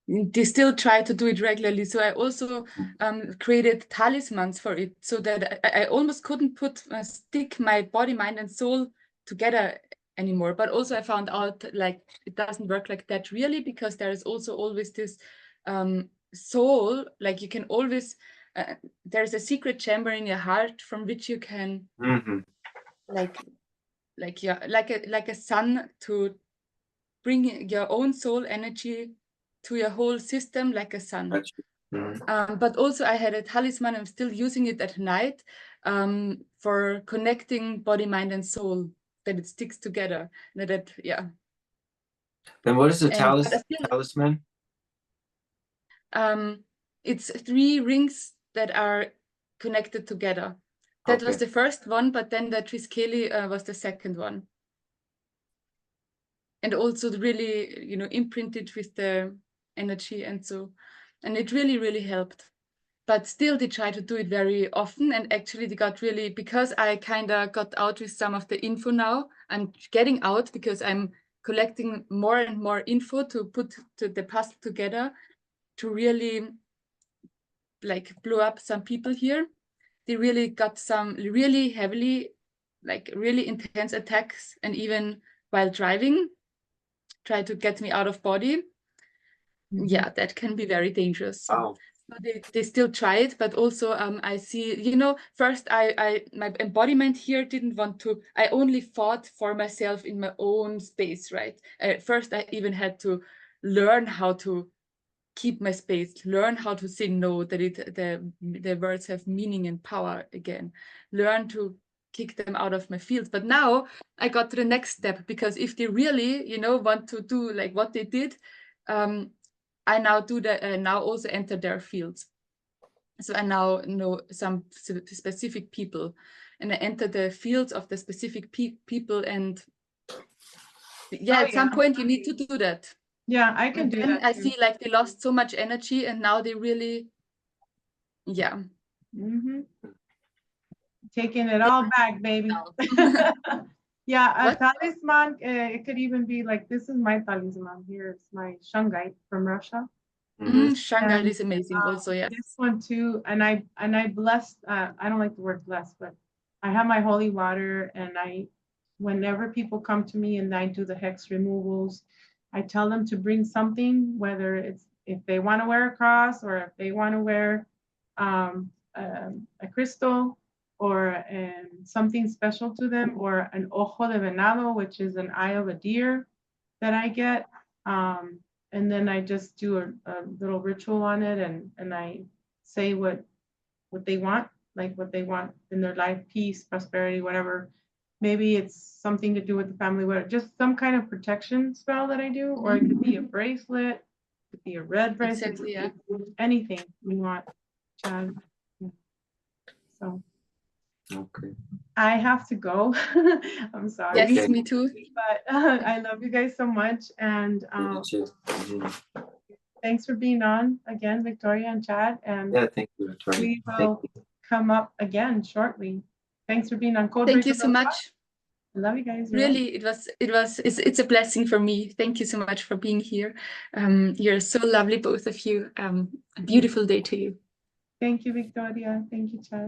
they still try to do it regularly. So I also created talismans for it, so that I almost couldn't stick my body, mind, and soul together anymore. But also I found out like it doesn't work like that really, because there is also always this soul. Like you can always there's a secret chamber in your heart from which you can like a sun to bring your own soul energy to your whole system like a sun. But also I had a talisman, I'm still using it at night for connecting body, mind, and soul, that it sticks together. That, yeah. Then what is the talisman? It's 3 rings that are connected together. That was the first one, but then the Triskeli was the second one. And also really, you know, imprinted with the energy and so, and it really, really helped. But still they try to do it very often, and actually they got really, because I kind of got out with some of the info now, I'm getting out because I'm collecting more and more info to put the puzzle together to really like blow up some people here. They really got some really heavily, like really intense attacks, and even while driving, try to get me out of body. Yeah, that can be very dangerous. Oh. So they still try it, but also I see, you know, first my embodiment here didn't want to, I only fought for myself in my own space, right? First I even had to learn how to keep my space, learn how to say no, that the words have meaning and power again, learn to kick them out of my field. But now I got to the next step, because if they really, you know, want to do like what they did, I now do that, now also enter their fields. So I now know some specific people, and I enter the fields of the specific people. And yeah, at some point you need to do that. Yeah, I can do that. I see like they lost so much energy, and now they really, yeah. Taking it all back, baby. Yeah, a talisman, it could even be like, this is my talisman here. It's my shungite from Russia. Shungite is amazing also, yeah. This one too, and I blessed, I don't like the word blessed, but I have my holy water, and whenever people come to me and I do the hex removals, I tell them to bring something, whether it's if they want to wear a cross, or if they want to wear a crystal, or something special to them, or an ojo de venado, which is an eye of a deer that I get. And then I just do a little ritual on it, and I say what they want, like what they want in their life, peace, prosperity, whatever. maybe it's something to do with the family, where just some kind of protection spell that I do, or it could be a bracelet, it could be a red bracelet, Exactly, yeah. anything you want, Chad. So Okay. I have to go. I'm sorry. Yes, Okay. me too. But I love you guys so much. And Me too. Mhm. thanks for being on again, Victoria and Chad. And Yeah, thank you, Victoria. we Thank will you. come up again shortly. Thanks for being on Code Thank you Breakers so on Fire. much. I love you guys. You're Really, it's a blessing for me. Thank you so much for being here. You're so lovely, both of you. A beautiful day to you. Thank you, Victoria. Thank you, Chad.